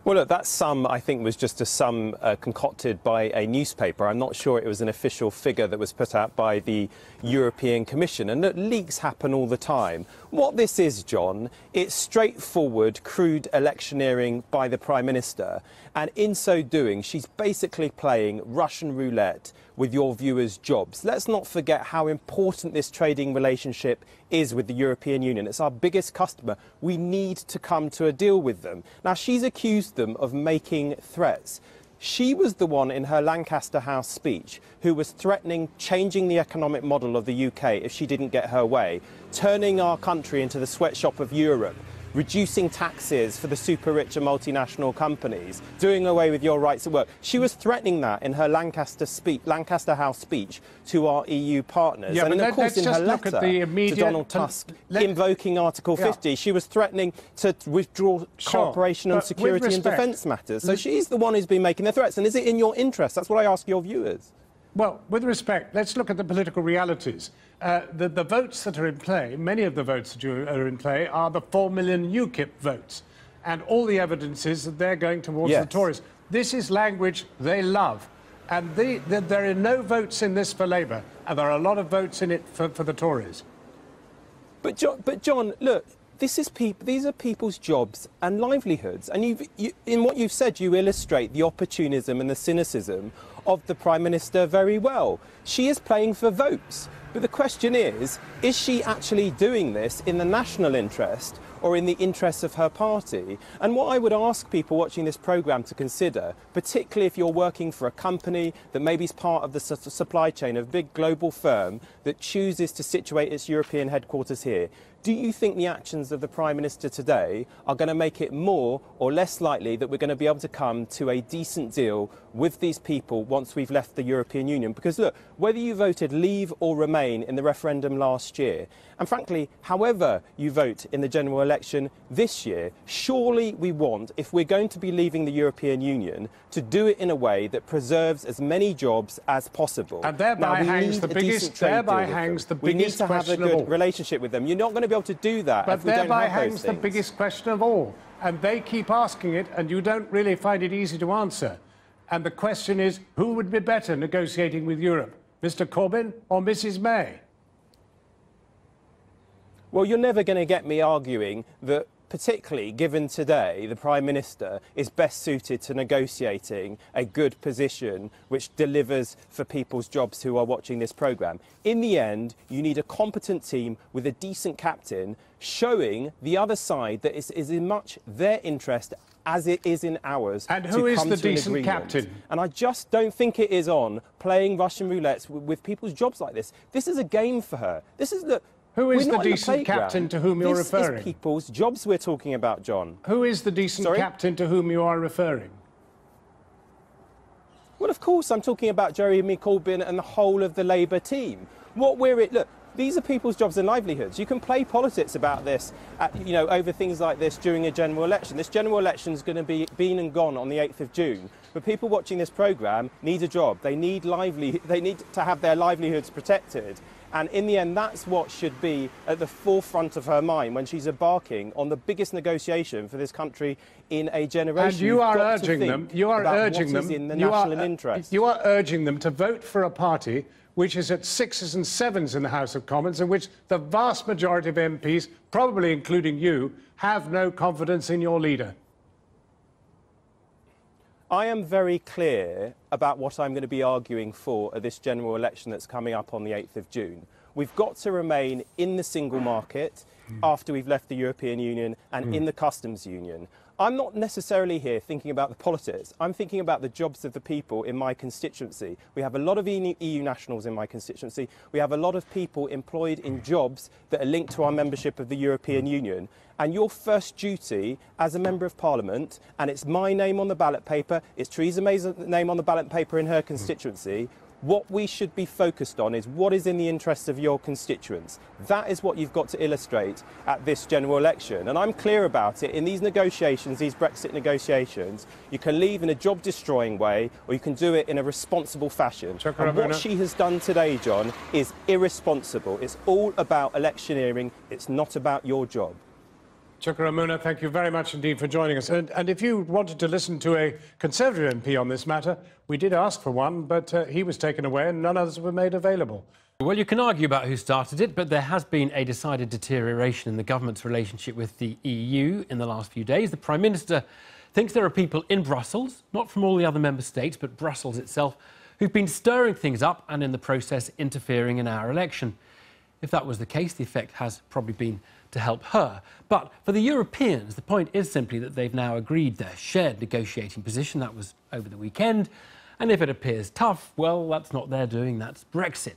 Well, look, that sum, I think, was just a sum concocted by a newspaper. I'm not sure it was an official figure that was put out by the European Commission. And look, leaks happen all the time. What this is, John, it's straightforward, crude electioneering by the Prime Minister. And in so doing, she's basically playing Russian roulette with your viewers' jobs. Let's not forget how important this trading relationship is with the European Union. It's our biggest customer. We need to come to a deal with them. Now, she's accused them of making threats. She was the one in her Lancaster House speech who was threatening changing the economic model of the UK if she didn't get her way, turning our country into the sweatshop of Europe, reducing taxes for the super rich and multinational companies, doing away with your rights at work. She was threatening that in her Lancaster House speech to our EU partners. Yeah, and of course, in her letter to Donald Tusk, invoking Article 50, she was threatening to withdraw cooperation on security and defence matters. So she's the one who's been making the threats. And is it in your interest? That's what I ask your viewers. Well, with respect, let's look at the political realities. The votes that are in play, many of the votes that are in play, are the 4 million UKIP votes. And all the evidence is that they're going towards the Tories. This is language they love. And there are no votes in this for Labour, and there are a lot of votes in it for the Tories. But John, look, these are people's jobs and livelihoods. And in what you've said, you illustrate the opportunism and the cynicism of the Prime Minister very well. She is playing for votes. But the question is she actually doing this in the national interest or in the interests of her party? And what I would ask people watching this programme to consider, particularly if you're working for a company that maybe is part of the supply chain of a big global firm that chooses to situate its European headquarters here, do you think the actions of the Prime Minister today are going to make it more or less likely that we're going to be able to come to a decent deal with these people once we've left the European Union? Because look, whether you voted leave or remain in the referendum last year, and frankly, however you vote in the general election this year, surely we want, if we're going to be leaving the European Union, to do it in a way that preserves as many jobs as possible. And thereby hangs the biggest question. We need to have a good relationship with them. You're not going to be able to do that if we don't have those things. But thereby hangs the biggest question of all. And they keep asking it, and you don't really find it easy to answer. And the question is, who would be better negotiating with Europe, Mr. Corbyn or Mrs. May? Well, you're never going to get me arguing that, particularly given today, the Prime Minister is best suited to negotiating a good position which delivers for people's jobs who are watching this programme. In the end, you need a competent team with a decent captain showing the other side that it is in much their interest as it is in ours, and who is the decent agreement. captain? And I just don't think it is on playing Russian roulette with people's jobs like this. This is a game for her. This is the... Who is the decent captain to whom you're referring? This is people's jobs we're talking about, John. Who is the decent captain to whom you are referring? Well, of course, I'm talking about Jeremy Corbyn and the whole of the Labour team. Look, these are people's jobs and livelihoods. You can play politics about this, over things like this during a general election. This general election is going to be been and gone on the 8th of June. But people watching this programme need a job. They need to have their livelihoods protected. And in the end, that's what should be at the forefront of her mind when she's embarking on the biggest negotiation for this country in a generation. And you are urging them. You are urging them. In the national interest. You are urging them to vote for a party which is at 6s and 7s in the House of Commons, in which the vast majority of MPs, probably including you, have no confidence in your leader. I am very clear about what I'm going to be arguing for at this general election that's coming up on the 8th of June. We've got to remain in the single market after we've left the European Union and in the customs union. I'm not necessarily here thinking about the politics. I'm thinking about the jobs of the people in my constituency. We have a lot of EU nationals in my constituency. We have a lot of people employed in jobs that are linked to our membership of the European Union. And your first duty as a Member of Parliament, and it's my name on the ballot paper, it's Theresa May's name on the ballot paper in her constituency, what we should be focused on is what is in the interests of your constituents. That is what you've got to illustrate at this general election. And I'm clear about it. In these negotiations, these Brexit negotiations, you can leave in a job-destroying way or you can do it in a responsible fashion. And what she has done today, John, is irresponsible. It's all about electioneering. It's not about your job. Chukaramuna, thank you very much indeed for joining us. And if you wanted to listen to a Conservative MP on this matter, we did ask for one, but he was taken away and none others were made available. Well, you can argue about who started it, but there has been a decided deterioration in the government's relationship with the EU in the last few days. The Prime Minister thinks there are people in Brussels, not from all the other member states, but Brussels itself, who've been stirring things up and in the process interfering in our election. If that was the case, the effect has probably been to help her. But for the Europeans, the point is simply that they've now agreed their shared negotiating position. That was over the weekend. And if it appears tough, well, that's not their doing, that's Brexit.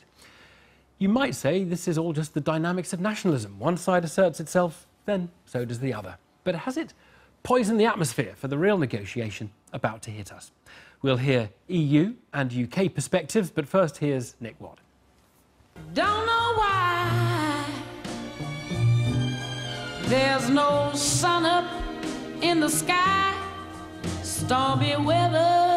You might say this is all just the dynamics of nationalism. One side asserts itself, then so does the other. But has it poisoned the atmosphere for the real negotiation about to hit us? We'll hear EU and UK perspectives, but first here's Nick Watt. Don't know why there's no sun up in the sky, stormy weather.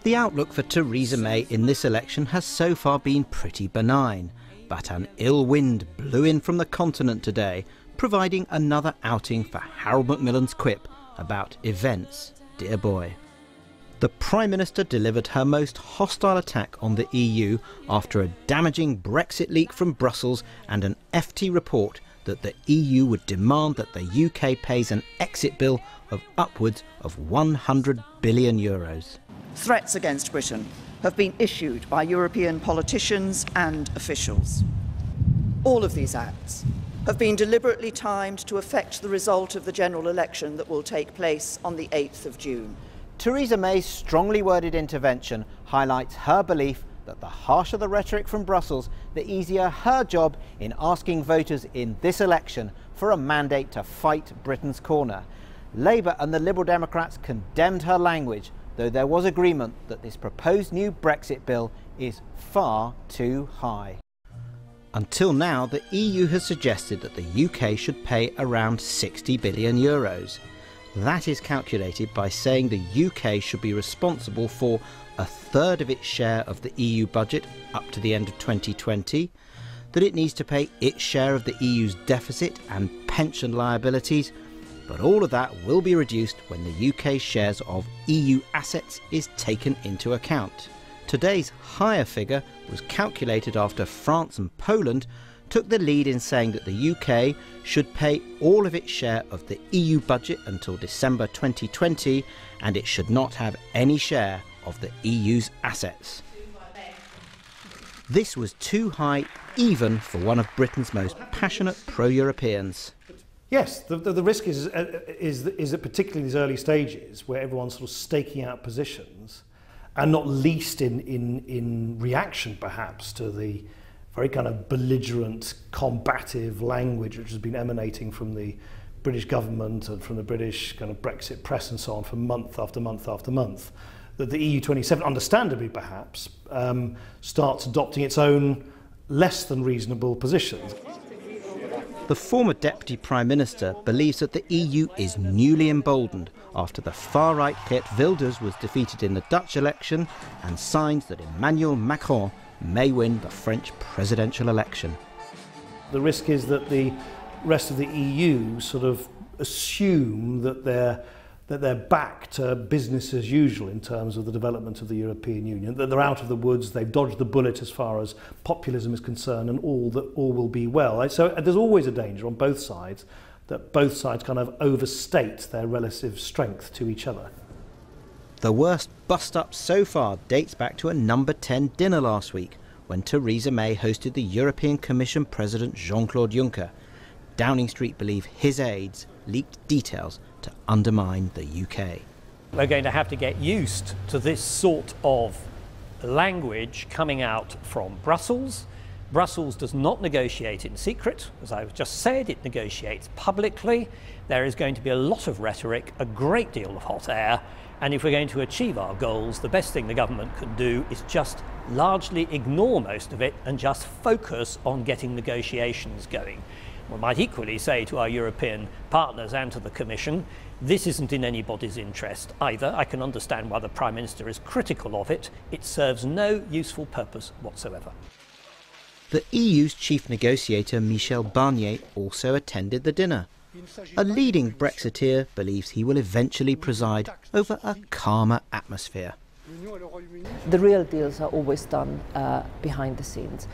The outlook for Theresa May in this election has so far been pretty benign, but an ill wind blew in from the continent today, providing another outing for Harold Macmillan's quip about events, dear boy. The Prime Minister delivered her most hostile attack on the EU after a damaging Brexit leak from Brussels and an FT report that the EU would demand that the UK pays an exit bill of upwards of €100 billion. Threats against Britain have been issued by European politicians and officials. All of these acts have been deliberately timed to affect the result of the general election that will take place on the 8th of June. Theresa May's strongly worded intervention highlights her belief that the harsher the rhetoric from Brussels, the easier her job in asking voters in this election for a mandate to fight Britain's corner. Labour and the Liberal Democrats condemned her language, though there was agreement that this proposed new Brexit bill is far too high. Until now, the EU has suggested that the UK should pay around €60 billion. That is calculated by saying the UK should be responsible for a third of its share of the EU budget up to the end of 2020, that it needs to pay its share of the EU's deficit and pension liabilities, but all of that will be reduced when the UK's shares of EU assets is taken into account. Today's higher figure was calculated after France and Poland took the lead in saying that the UK should pay all of its share of the EU budget until December 2020, and it should not have any share of the EU's assets. This was too high even for one of Britain's most passionate pro-Europeans. Yes, the risk is that particularly these early stages where everyone's sort of staking out positions, and not least in reaction perhaps to the very kind of belligerent, combative language which has been emanating from the British government and from the British kind of Brexit press and so on for month after month after month, that the EU27, understandably perhaps, starts adopting its own less than reasonable positions. The former Deputy Prime Minister believes that the EU is newly emboldened after the far-right Geert Wilders was defeated in the Dutch election and signs that Emmanuel Macron may win the French presidential election. The risk is that the rest of the EU sort of assume that they're back to business as usual in terms of the development of the European Union, that they're out of the woods, they've dodged the bullet as far as populism is concerned, and all will be well. So there's always a danger on both sides that both sides kind of overstate their relative strength to each other. The worst bust-up so far dates back to a number 10 dinner last week when Theresa May hosted the European Commission President Jean-Claude Juncker. Downing Street believe his aides leaked details to undermine the UK. We're going to have to get used to this sort of language coming out from Brussels. Brussels does not negotiate in secret. As I've just said, it negotiates publicly. There is going to be a lot of rhetoric, a great deal of hot air, and if we're going to achieve our goals, the best thing the government can do is just largely ignore most of it and just focus on getting negotiations going. We might equally say to our European partners and to the Commission, this isn't in anybody's interest either. I can understand why the Prime Minister is critical of it. It serves no useful purpose whatsoever. The EU's chief negotiator Michel Barnier also attended the dinner. A leading Brexiteer believes he will eventually preside over a calmer atmosphere. The real deals are always done behind the scenes.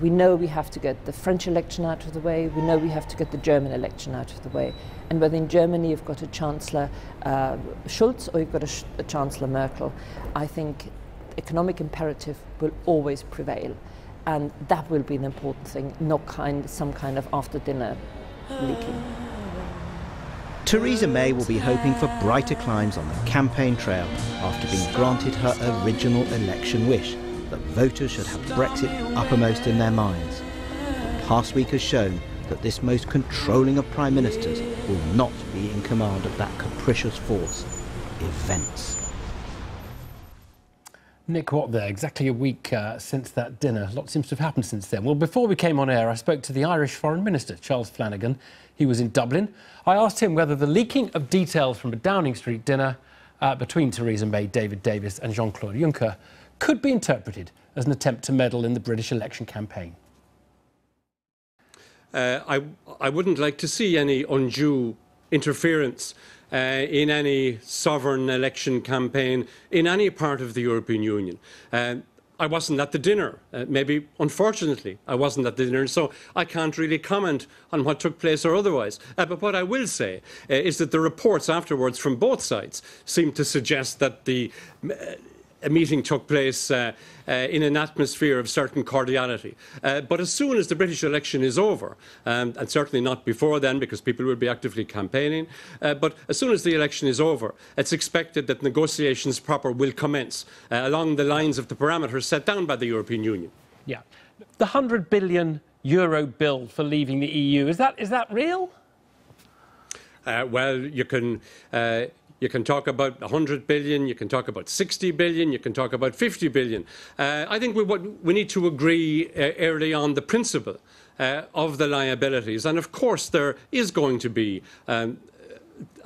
We know we have to get the French election out of the way, we know we have to get the German election out of the way. And whether in Germany you've got a Chancellor Schulz or you've got a Chancellor Merkel, I think economic imperative will always prevail. And that will be an important thing, not some kind of after-dinner leaking. Theresa May will be hoping for brighter climbs on the campaign trail after being granted her original election wish, that voters should have Brexit uppermost in their minds. The past week has shown that this most controlling of prime ministers will not be in command of that capricious force, events. Nick Watt there, exactly a week since that dinner. A lot seems to have happened since then. Well, before we came on air, I spoke to the Irish Foreign Minister, Charles Flanagan. He was in Dublin. I asked him whether the leaking of details from a Downing Street dinner between Theresa May, David Davis and Jean-Claude Juncker could be interpreted as an attempt to meddle in the British election campaign. I wouldn't like to see any undue interference in any sovereign election campaign in any part of the European Union. I wasn't at the dinner. Maybe, unfortunately, I wasn't at the dinner, so I can't really comment on what took place or otherwise. But what I will say is that the reports afterwards from both sides seem to suggest that a meeting took place in an atmosphere of certain cordiality. But as soon as the British election is over, and certainly not before then because people will be actively campaigning, but as soon as the election is over, it's expected that negotiations proper will commence along the lines of the parameters set down by the European Union. Yeah. The €100 billion bill for leaving the EU, is that real? Well, you can talk about 100 billion, you can talk about 60 billion, you can talk about 50 billion. I think we need to agree early on the principle of the liabilities. And of course, there is going to be a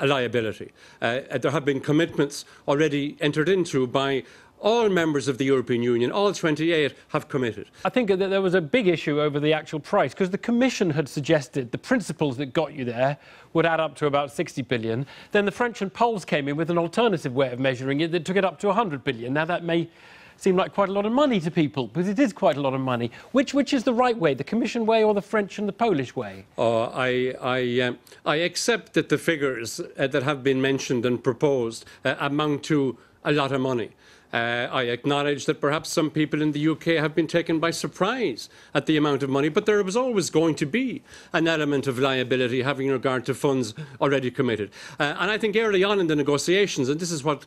liability. There have been commitments already entered into by all members of the European Union, all 28 have committed. I think that there was a big issue over the actual price because the Commission had suggested the principles that got you there would add up to about 60 billion. Then the French and Poles came in with an alternative way of measuring it that took it up to 100 billion. Now that may seem like quite a lot of money to people, but it is quite a lot of money. Which is the right way, the Commission way or the French and the Polish way? I accept that the figures that have been mentioned and proposed amount to a lot of money. I acknowledge that perhaps some people in the UK have been taken by surprise at the amount of money, but there was always going to be an element of liability having regard to funds already committed. And I think early on in the negotiations, and this is what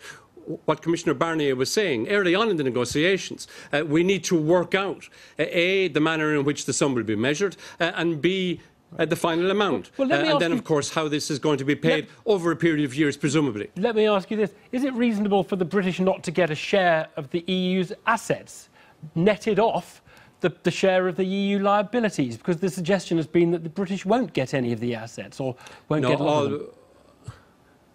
Commissioner Barnier was saying, early on in the negotiations, we need to work out, A, the manner in which the sum will be measured, and B, the final amount. Well, and then, of course, how this is going to be paid over a period of years, presumably. Let me ask you this. Is it reasonable for the British not to get a share of the EU's assets, netted off the share of the EU liabilities? Because the suggestion has been that the British won't get any of the assets, or won't get all of them.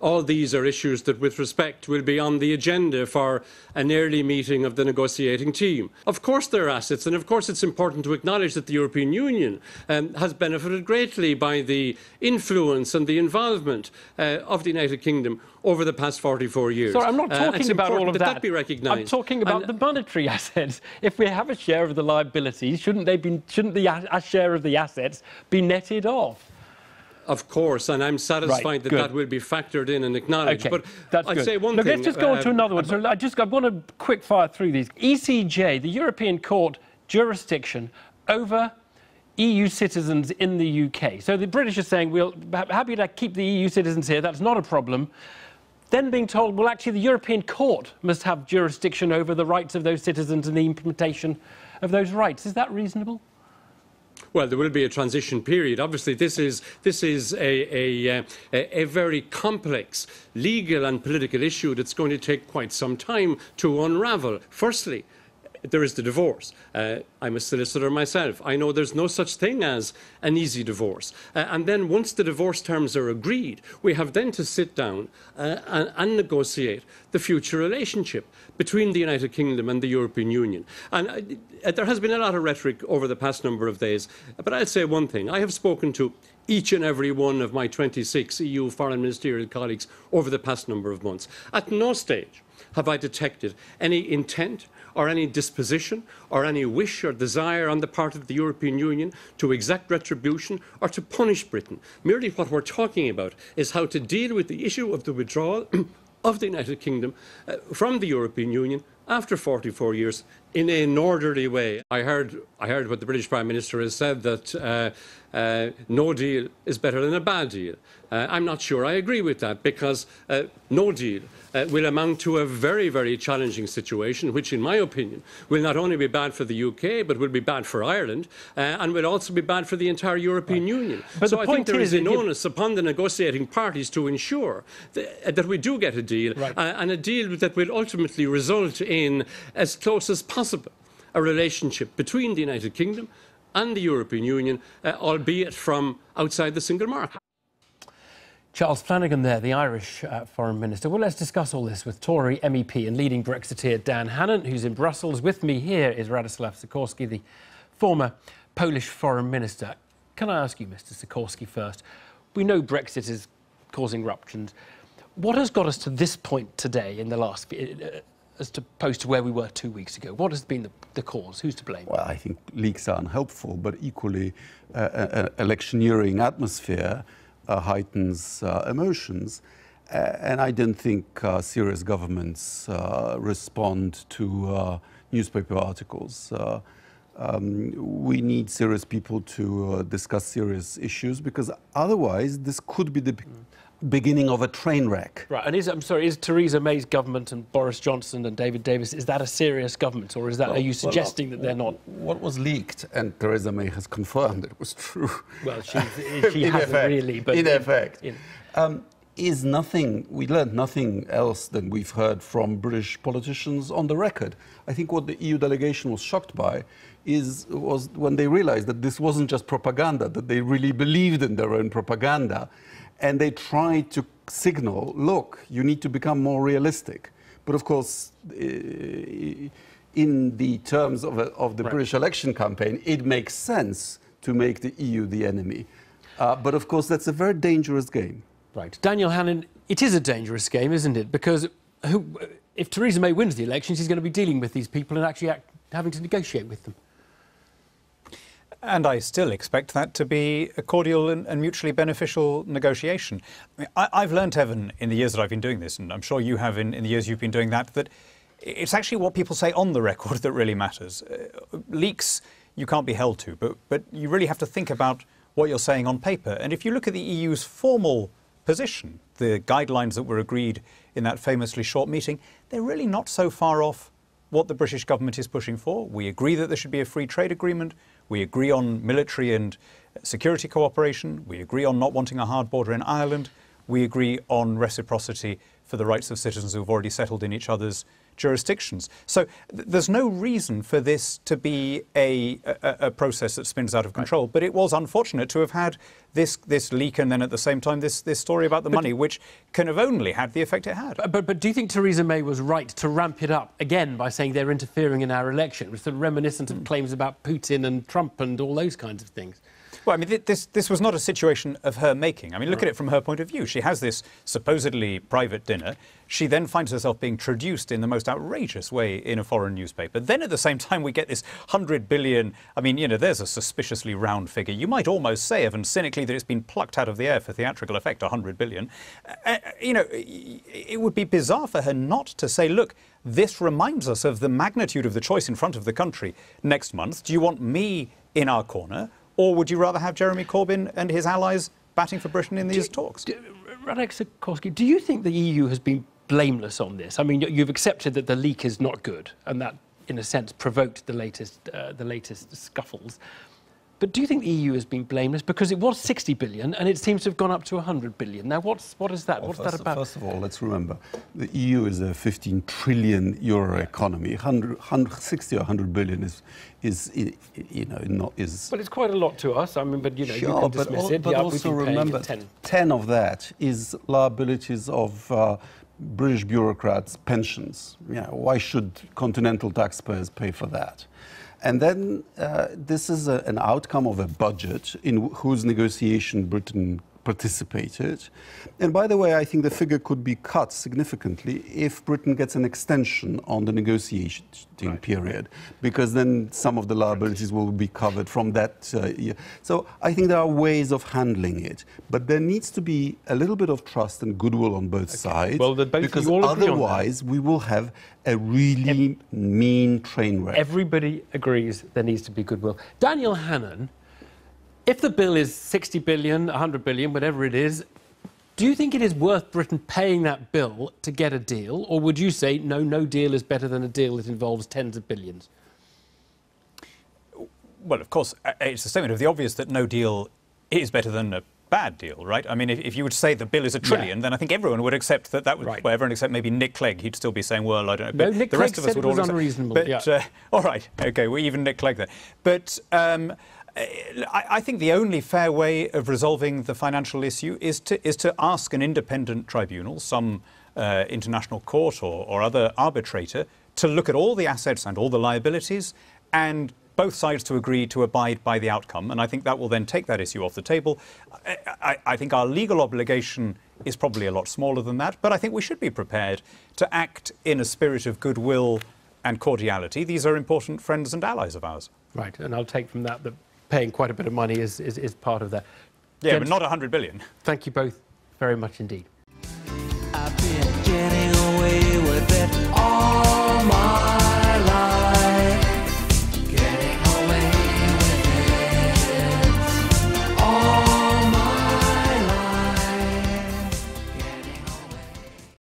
All these are issues that, with respect, will be on the agenda for an early meeting of the negotiating team. Of course there are assets, and of course it's important to acknowledge that the European Union has benefited greatly by the influence and the involvement of the United Kingdom over the past 44 years. Sorry, I'm not talking about all of that. That be recognised. I'm talking about the monetary assets. If we have a share of the liabilities, shouldn't the share of the assets be netted off? Of course, and I'm satisfied that will be factored in and acknowledged. Okay, but I'd say one thing. Let's just go on to another one. So I want to quick fire through these. ECJ, the European Court jurisdiction over EU citizens in the UK. So the British are saying we're happy to keep the EU citizens here. That's not a problem. Then being told, well, actually, the European Court must have jurisdiction over the rights of those citizens and the implementation of those rights. Is that reasonable? Well, there will be a transition period. Obviously, this is a very complex legal and political issue that's going to take quite some time to unravel. Firstly, there is the divorce. I'm a solicitor myself. I know there's no such thing as an easy divorce. And then once the divorce terms are agreed, we have then to sit down and negotiate the future relationship between the United Kingdom and the European Union. And there has been a lot of rhetoric over the past number of days, but I'll say one thing. I have spoken to each and every one of my 26 EU foreign ministerial colleagues over the past number of months. At no stage have I detected any intent or any disposition or any wish or desire on the part of the European Union to exact retribution or to punish Britain. Merely what we're talking about is how to deal with the issue of the withdrawal of the United Kingdom from the European Union after 44 years in an orderly way. I heard what the British Prime Minister has said, that no deal is better than a bad deal. I'm not sure I agree with that, because no deal will amount to a very, very challenging situation, which, in my opinion, will not only be bad for the UK, but will be bad for Ireland, and will also be bad for the entire European Union. But so I think there is an onus upon the negotiating parties to ensure that we do get a deal, and a deal that will ultimately result in, as close as possible, a relationship between the United Kingdom and the European Union, albeit from outside the single market. Charles Flanagan there, the Irish Foreign Minister. Well, let's discuss all this with Tory MEP and leading Brexiteer Dan Hannan, who's in Brussels. With me here is Radosław Sikorski, the former Polish Foreign Minister. Can I ask you, Mr. Sikorski, first? We know Brexit is causing ruptions. What has got us to this point today in the last, as opposed to where we were 2 weeks ago? What has been the cause? Who's to blame? Well, I think leaks are unhelpful, but equally electioneering atmosphere heightens emotions, and I don't think serious governments respond to newspaper articles. We need serious people to discuss serious issues, because otherwise this could be the beginning of a train wreck. Right, and is Theresa May's government and Boris Johnson and David Davis, is that a serious government, or is that, are you suggesting that they're not? What was leaked, and Theresa May has confirmed it was true. Well, she hasn't really, but in effect. Is nothing, we learned nothing else than we've heard from British politicians on the record. I think what the EU delegation was shocked by was when they realized that this wasn't just propaganda, that they really believed in their own propaganda. And they tried to signal, look, you need to become more realistic. But of course, in the terms of the British election campaign, it makes sense to make the EU the enemy. But of course, that's a very dangerous game. Right. Daniel Hannan, it is a dangerous game, isn't it? Because if Theresa May wins the election, she's going to be dealing with these people and actually having to negotiate with them. And I still expect that to be a cordial and mutually beneficial negotiation. I mean, I've learned, Evan, in the years that I've been doing this, and I'm sure you have in the years you've been doing that it's actually what people say on the record that really matters. Leaks you can't be held to, but you really have to think about what you're saying on paper. And if you look at the EU's formal position, the guidelines that were agreed in that famously short meeting, they're really not so far off what the British government is pushing for. We agree that there should be a free trade agreement. We agree on military and security cooperation. We agree on not wanting a hard border in Ireland. We agree on reciprocity for the rights of citizens who have already settled in each other's jurisdictions. So there's no reason for this to be a process that spins out of control. Right. But it was unfortunate to have had this leak and then at the same time this story about the money, which can have only had the effect it had. But do you think Theresa May was right to ramp it up again by saying they're interfering in our election? It was sort of reminiscent of claims about Putin and Trump and all those kinds of things. Well, I mean, this was not a situation of her making. I mean, look at it from her point of view. She has this supposedly private dinner. She then finds herself being traduced in the most outrageous way in a foreign newspaper. Then at the same time, we get this 100 billion. I mean, you know, there's a suspiciously round figure. You might almost say, Evan, cynically, that it's been plucked out of the air for theatrical effect, 100 billion. You know, it would be bizarre for her not to say, look, this reminds us of the magnitude of the choice in front of the country next month. Do you want me in our corner? Or would you rather have Jeremy Corbyn and his allies batting for Britain in these talks? Radek Sikorski, do you think the EU has been blameless on this? I mean, you've accepted that the leak is not good, and that, in a sense, provoked the latest scuffles. But do you think the EU has been blameless? Because it was 60 billion, and it seems to have gone up to 100 billion. Now, what is that? What's that about? First of all, let's remember, the EU is a 15 trillion euro economy. 60 or 100 billion is you know, not is. Well, it's quite a lot to us. I mean, but you know, sure, you can dismiss it. But yeah, also remember, 10 of that is liabilities of British bureaucrats' pensions. You know, why should continental taxpayers pay for that? And then this is an outcome of a budget in whose negotiation Britain participated. And by the way, I think the figure could be cut significantly if Britain gets an extension on the negotiating period, because then some of the liabilities will be covered from that year. So I think there are ways of handling it, but there needs to be a little bit of trust and goodwill on both sides, well, because otherwise we will have a really mean train wreck. Everybody agrees there needs to be goodwill. Daniel Hannan, if the bill is 60 billion, 100 billion, whatever it is, do you think it is worth Britain paying that bill to get a deal? Or would you say, no deal is better than a deal that involves tens of billions? Well, of course, it's a statement of the obvious that no deal is better than a bad deal, right? I mean, if you would say the bill is a trillion, then I think everyone would accept that was, well, everyone except maybe Nick Clegg, he'd still be saying, well, I don't know. But no, Nick the Clegg rest of us would all unreasonable. But, all right, OK, well, even Nick Clegg there. But I think the only fair way of resolving the financial issue is to ask an independent tribunal, some international court or other arbitrator, to look at all the assets and all the liabilities, and both sides to agree to abide by the outcome. And I think that will then take that issue off the table. I think our legal obligation is probably a lot smaller than that, but I think we should be prepared to act in a spirit of goodwill and cordiality. These are important friends and allies of ours. Right, and I'll take from that paying quite a bit of money is part of that. Yeah, but not 100 billion. Thank you both very much indeed. I've been getting away with it all.